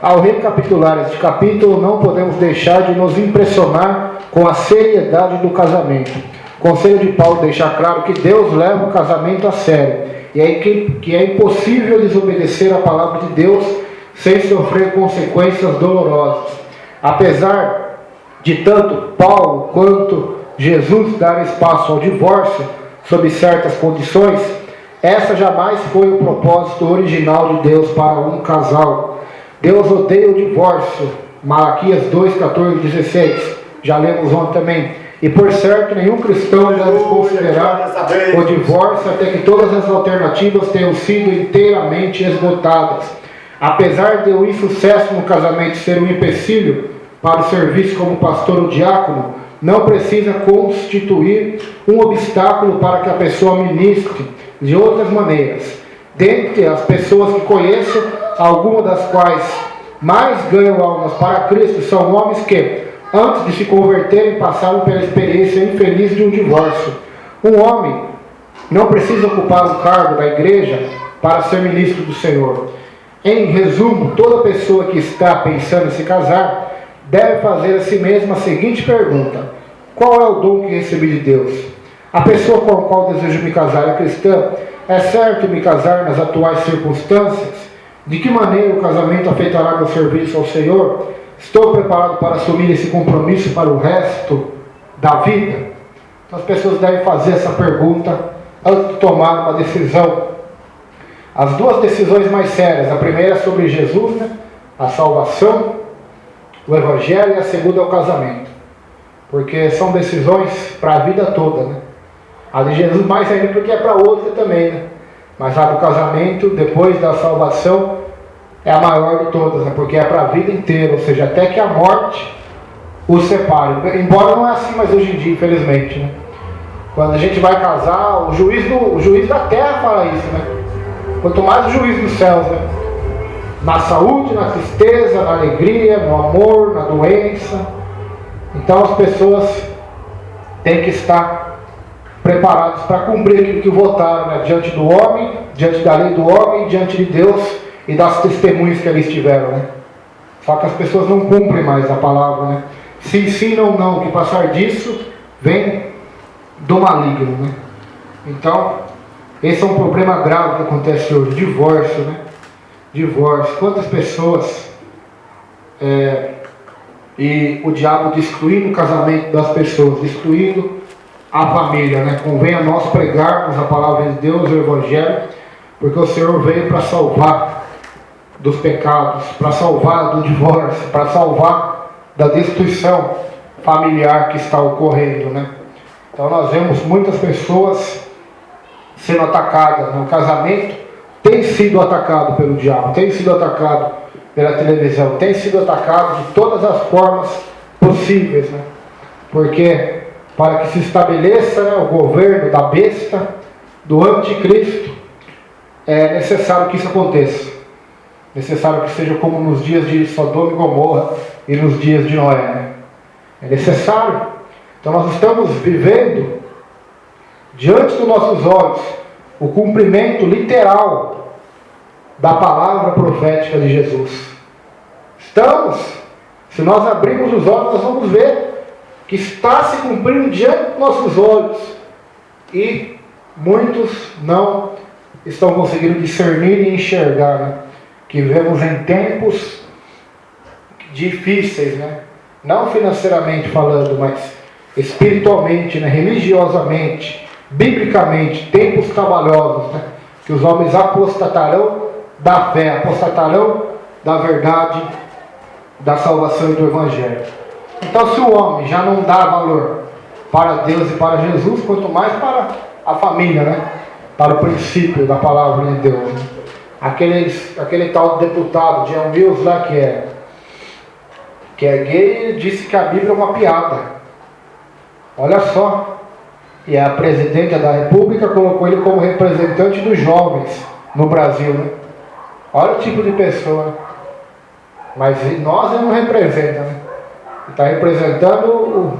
S1: Ao recapitular este capítulo, não podemos deixar de nos impressionar com a seriedade do casamento. O conselho de Paulo deixa claro que Deus leva o casamento a sério, e que é impossível desobedecer a palavra de Deus sem sofrer consequências dolorosas. Apesar de tanto Paulo quanto Jesus dar espaço ao divórcio sob certas condições, essa jamais foi o propósito original de Deus para um casal. Deus odeia o divórcio, Malaquias 2, 14 e 16, já lemos ontem também. E por certo, nenhum cristão deve considerar o divórcio até que todas as alternativas tenham sido inteiramente esgotadas. Apesar de o insucesso no casamento ser um empecilho para o serviço como pastor ou diácono, não precisa constituir um obstáculo para que a pessoa ministre de outras maneiras. Dentre as pessoas que conheço, algumas das quais mais ganham almas para Cristo são homens que, antes de se converterem, passaram pela experiência infeliz de um divórcio. Um homem não precisa ocupar um cargo da igreja para ser ministro do Senhor. Em resumo, toda pessoa que está pensando em se casar deve fazer a si mesma a seguinte pergunta: qual é o dom que recebi de Deus? A pessoa com a qual desejo me casar é cristã? É certo me casar nas atuais circunstâncias? De que maneira o casamento afetará meu serviço ao Senhor? Estou preparado para assumir esse compromisso para o resto da vida? Então, as pessoas devem fazer essa pergunta antes de tomar uma decisão. As duas decisões mais sérias, a primeira é sobre Jesus, né? A salvação, o Evangelho, e a segunda é o casamento. Porque são decisões para a vida toda, né? A de Jesus mais ainda porque é para outra também, né? Mas a do casamento, depois da salvação, é a maior de todas, né? Porque é para a vida inteira, ou seja, até que a morte os separe. Embora não é assim mais hoje em dia, infelizmente, né? Quando a gente vai casar, o juiz da terra fala isso, né? Quanto mais o juiz dos céus, né? Na saúde, na tristeza, na alegria, no amor, na doença. Então as pessoas têm que estar preparadas para cumprir aquilo que votaram, né? Diante do homem, diante da lei do homem, diante de Deus e das testemunhas que eles tiveram, né? Só que as pessoas não cumprem mais a palavra, né? Se ensinam não, que passar disso vem do maligno, né? Então, esse é um problema grave que acontece hoje, divórcio, né? Divórcio. Quantas pessoas e o diabo destruindo o casamento das pessoas, destruindo a família, né? Convém a nós pregarmos a palavra de Deus, o Evangelho, porque o Senhor veio para salvar dos pecados, para salvar do divórcio, para salvar da destruição familiar que está ocorrendo, né? Então nós vemos muitas pessoas sendo atacadas, né? O casamento tem sido atacado pelo diabo, tem sido atacado pela televisão, tem sido atacado de todas as formas possíveis, né? Porque para que se estabeleça, né, o governo da besta, do anticristo, é necessário que isso aconteça. Necessário que seja como nos dias de Sodoma e Gomorra e nos dias de Noé, né? É necessário. Então nós estamos vivendo diante dos nossos olhos o cumprimento literal da palavra profética de Jesus. Se nós abrirmos os olhos, nós vamos ver que está se cumprindo diante dos nossos olhos, e muitos não estão conseguindo discernir e enxergar, né? Que vivemos em tempos difíceis, né? Não financeiramente falando, mas espiritualmente, né? Religiosamente, biblicamente, tempos trabalhosos, né? Que os homens apostatarão da fé, apostatarão da verdade, da salvação e do Evangelho. Então, se o homem já não dá valor para Deus e para Jesus, quanto mais para a família, né? Para o princípio da palavra de Deus, né? Aquele tal deputado John Mills lá que é gay, disse que a Bíblia é uma piada. Olha só. E a presidente da República colocou ele como representante dos jovens no Brasil, né? Olha o tipo de pessoa, né? Mas nós ele não representa, né? Está representando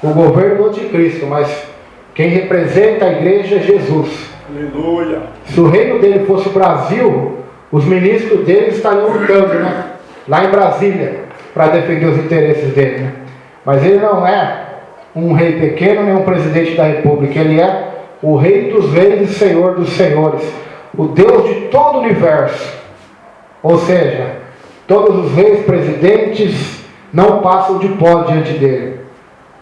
S1: o governo do anticristo, mas quem representa a igreja é Jesus.
S2: Aleluia.
S1: Se o reino dele fosse o Brasil, os ministros dele estariam lutando, né? Lá em Brasília, para defender os interesses dele, né? Mas ele não é um rei pequeno, nem um presidente da república. Ele é o rei dos reis e senhor dos senhores, o Deus de todo o universo. Ou seja, todos os reis, presidentes, não passam de pó diante dele,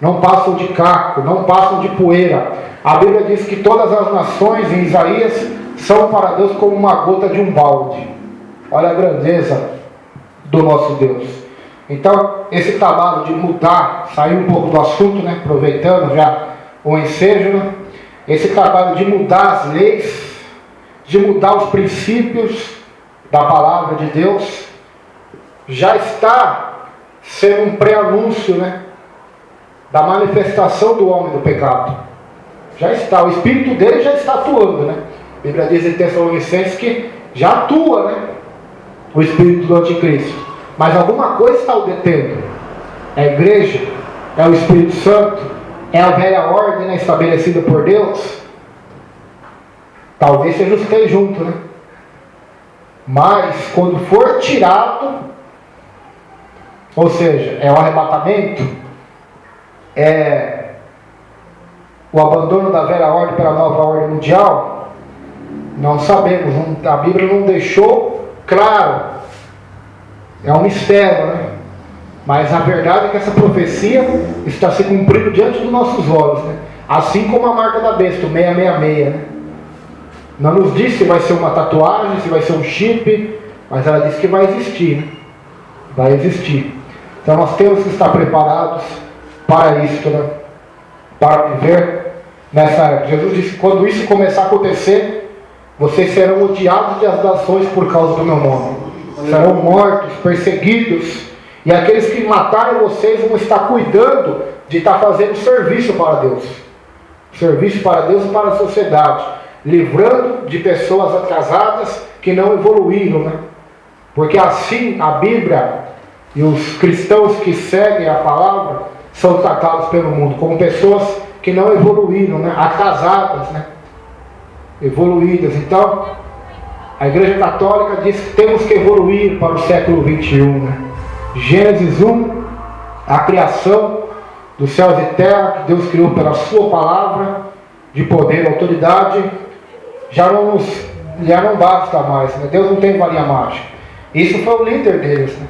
S1: não passam de caco, não passam de poeira. A Bíblia diz que todas as nações, em Isaías, são para Deus como uma gota de um balde. Olha a grandeza do nosso Deus. Então, esse trabalho de mudar, sair um pouco do assunto, né, aproveitando já o ensejo, né, esse trabalho de mudar as leis, de mudar os princípios da palavra de Deus, já está sendo um pré-anúncio, né, da manifestação do homem do pecado. Já está, o espírito dele já está atuando, né? A Bíblia diz em Tessalonicenses que já atua, né, o espírito do anticristo. Mas alguma coisa está o detendo. É a igreja, é o Espírito Santo, é a velha ordem, né, estabelecida por Deus. Talvez seja os três juntos, né? Mas quando for tirado, ou seja, é o arrebatamento, é o abandono da velha ordem pela nova ordem mundial, não sabemos, a Bíblia não deixou claro. É um mistério, né? Mas a verdade é que essa profecia está se cumprindo diante dos nossos olhos, né? Assim como a marca da besta, o 666, né? Não nos diz se vai ser uma tatuagem, se vai ser um chip, mas ela diz que vai existir, né? Vai existir. Então nós temos que estar preparados para isso, né? Para viver nessa época. Jesus disse que quando isso começar a acontecer, vocês serão odiados das nações por causa do meu nome. Serão mortos, perseguidos, e aqueles que matarem vocês vão estar cuidando de estar fazendo serviço para Deus. Serviço para Deus e para a sociedade. Livrando de pessoas atrasadas que não evoluíram, né? Porque assim a Bíblia e os cristãos que seguem a palavra são tratados pelo mundo como pessoas que não evoluíram, né? Atrasadas, né? Evoluídas. Então, a Igreja Católica diz que temos que evoluir para o século 21. Né? Gênesis 1, a criação dos céus e terra, que Deus criou pela sua palavra, de poder e autoridade, já não basta mais. Né? Deus não tem varinha mágica. Isso foi o líder deles. Né?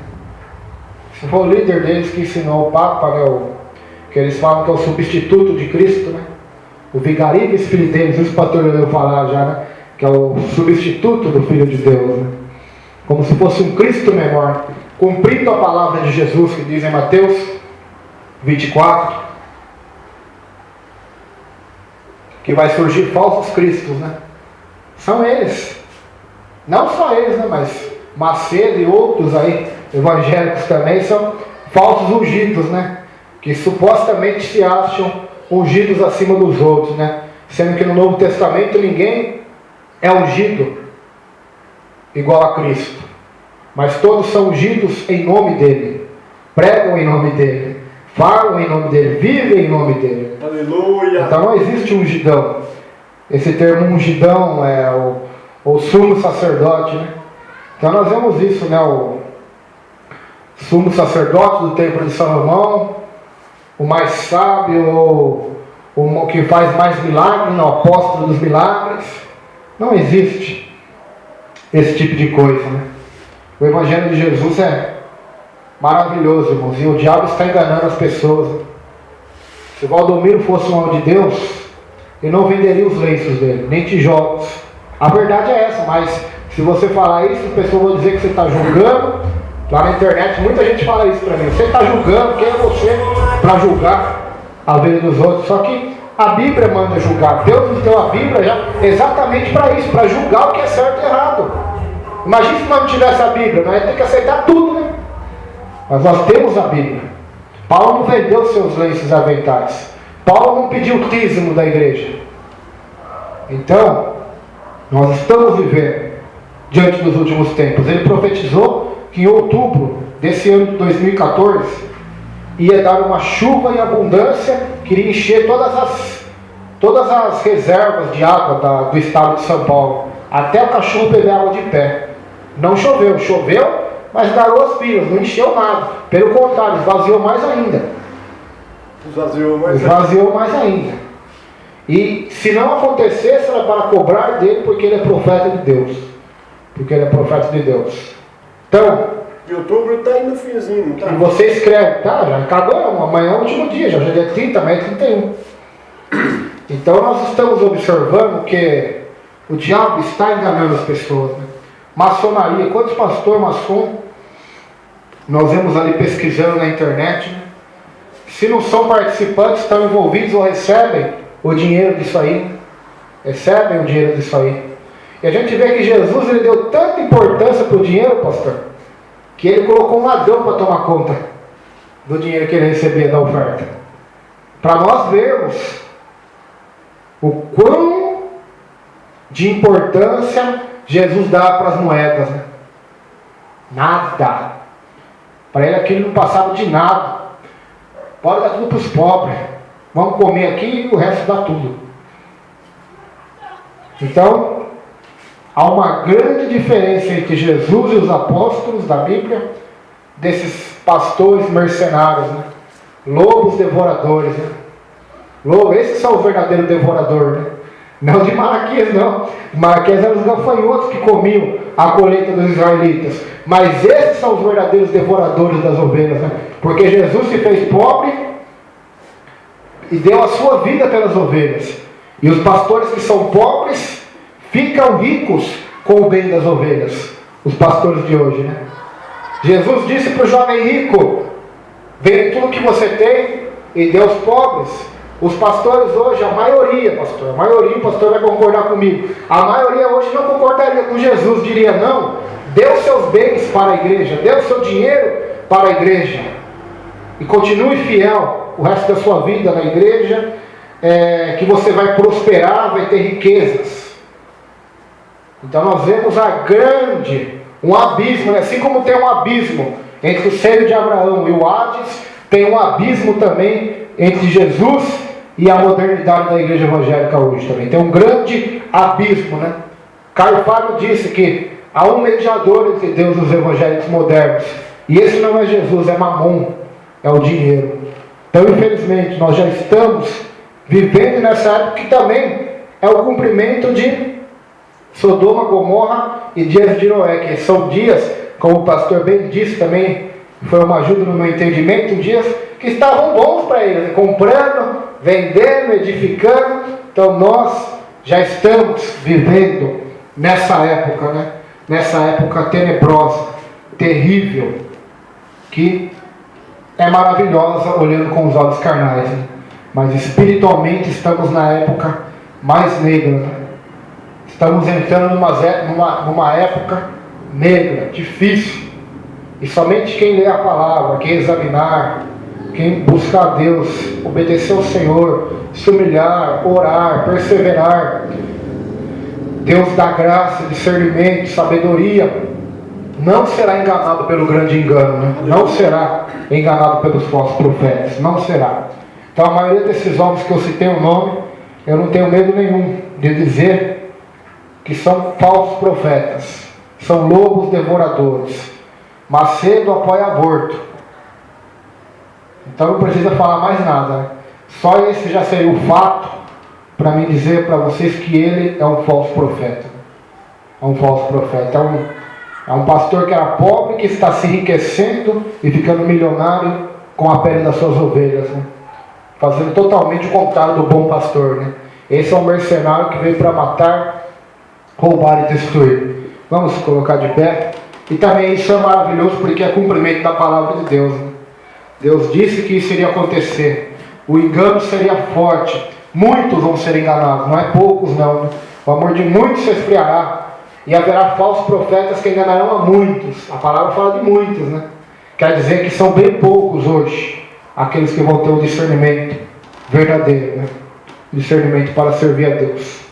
S1: Isso foi o líder deles que ensinou o Papa, né? Que eles falam que é o substituto de Cristo, né? O vigarismo filho deles, os pastores ouviram falar já, né? Que é o substituto do Filho de Deus, né? Como se fosse um Cristo menor, cumprindo a palavra de Jesus, que diz em Mateus 24, que vai surgir falsos cristos, né? São eles, não só eles, né? Mas Macedo e outros aí, evangélicos também, são falsos ungidos, né? Que supostamente se acham ungidos acima dos outros, né? Sendo que no Novo Testamento ninguém é ungido igual a Cristo, mas todos são ungidos em nome dele, pregam em nome dele, falam em nome dele, vivem em nome dele.
S2: Aleluia!
S1: Então não existe ungidão. Esse termo ungidão é o sumo sacerdote, né? Então nós vemos isso, né? O sumo sacerdote do templo de Salomão, o mais sábio, o que faz mais milagres, o apóstolo dos milagres. Não existe esse tipo de coisa, né? O Evangelho de Jesus é maravilhoso, irmãos, e o diabo está enganando as pessoas. Né? Se Valdomiro fosse um homem de Deus, ele não venderia os lenços dele, nem tijolos. A verdade é essa, mas se você falar isso, as pessoas vão dizer que você está julgando. Lá na internet, muita gente fala isso para mim. Você está julgando, quem é você para julgar a vida dos outros? Só que a Bíblia manda julgar. Deus nos deu a Bíblia já exatamente para isso, para julgar o que é certo e errado. Imagina se não tivesse a Bíblia, nós ia ter que aceitar tudo, né? Mas nós temos a Bíblia. Paulo não vendeu seus lenços aventais. Paulo não pediu o dízimo da igreja. Então, nós estamos vivendo diante dos últimos tempos. Ele profetizou que em outubro desse ano de 2014 ia dar uma chuva em abundância, que iria encher todas as reservas de água do estado de São Paulo, até o cachorro beber água de pé. Não choveu, mas garou as pilhas, não encheu nada. Pelo contrário, esvaziou mais ainda. Esvaziou mais ainda. E se não acontecesse, era para cobrar dele, porque ele é profeta de Deus. Então,
S2: De outubro está aí no finzinho, não tá?
S1: E você escreve, tá, já acabou, amanhã é o último dia, já é dia 30, amanhã é 31. Então nós estamos observando que o diabo está enganando as pessoas, né? Maçonaria, quantos pastores maçom nós vemos ali pesquisando na internet, né? Se não são participantes, estão envolvidos ou recebem o dinheiro disso aí, recebem o dinheiro disso aí. E a gente vê que Jesus ele deu tanta importância para o dinheiro, pastor, que ele colocou um ladrão para tomar conta do dinheiro que ele recebia da oferta. Para nós vermos o quão de importância Jesus dá para as moedas, né? Nada. Para ele aquilo não passava de nada. Pode dar tudo para os pobres. Vamos comer aqui e o resto dá tudo. Então, há uma grande diferença entre Jesus e os apóstolos da Bíblia, desses pastores mercenários, né? Lobos devoradores, né? Lobos, esses são os verdadeiros devoradores, né? Não de Malaquias, não. Malaquias eram os gafanhotos que comiam a colheita dos israelitas. Mas esses são os verdadeiros devoradores das ovelhas, né? Porque Jesus se fez pobre e deu a sua vida pelas ovelhas. E os pastores que são pobres ficam ricos com o bem das ovelhas. Os pastores de hoje, né? Jesus disse para o jovem rico: vende tudo que você tem e dê aos pobres. Os pastores hoje, a maioria, o pastor vai concordar comigo, a maioria hoje não concordaria com Jesus, diria: não, dê os seus bens para a igreja, dê o seu dinheiro para a igreja e continue fiel o resto da sua vida na igreja, que você vai prosperar, vai ter riquezas. Então nós vemos um abismo, né? Assim como tem um abismo entre o seio de Abraão e o Hades, tem um abismo também entre Jesus e a modernidade da igreja evangélica hoje também. Tem um grande abismo, né? Caio Fábio disse que há um mediador entre Deus e os evangélicos modernos. E esse não é Jesus, é Mamon, é o dinheiro. Então, infelizmente, nós já estamos vivendo nessa época que também é o cumprimento de Sodoma, Gomorra e dias de Noé, que são dias, como o pastor bem disse também, foi uma ajuda no meu entendimento, dias que estavam bons para eles, comprando, vendendo, edificando. Então nós já estamos vivendo nessa época, né? Nessa época tenebrosa, terrível, que é maravilhosa olhando com os olhos carnais, né? Mas espiritualmente estamos na época mais negra, né? Estamos entrando numa época negra, difícil. E somente quem lê a palavra, quem examinar, quem buscar a Deus, obedecer ao Senhor, se humilhar, orar, perseverar, Deus dá graça, discernimento, sabedoria, não será enganado pelo grande engano, né? Não será enganado pelos falsos profetas, não será. Então a maioria desses homens que eu citei o nome, eu não tenho medo nenhum de dizer que são falsos profetas, são lobos devoradores. Macedo apoia aborto. Então não precisa falar mais nada, né? Só esse já seria o fato para mim dizer para vocês que ele é um falso profeta. É um falso profeta. É um pastor que era pobre, que está se enriquecendo e ficando milionário com a pele das suas ovelhas, né? Fazendo totalmente o contrário do bom pastor, né? Esse é um mercenário que veio para matar, roubar e destruir. Vamos colocar de pé. E também isso é maravilhoso porque é cumprimento da palavra de Deus, né? Deus disse que isso iria acontecer. O engano seria forte. Muitos vão ser enganados, não é poucos não, né? O amor de muitos se esfriará. E haverá falsos profetas que enganarão a muitos. A palavra fala de muitos, né? Quer dizer que são bem poucos hoje aqueles que vão ter o discernimento verdadeiro, né? Discernimento para servir a Deus.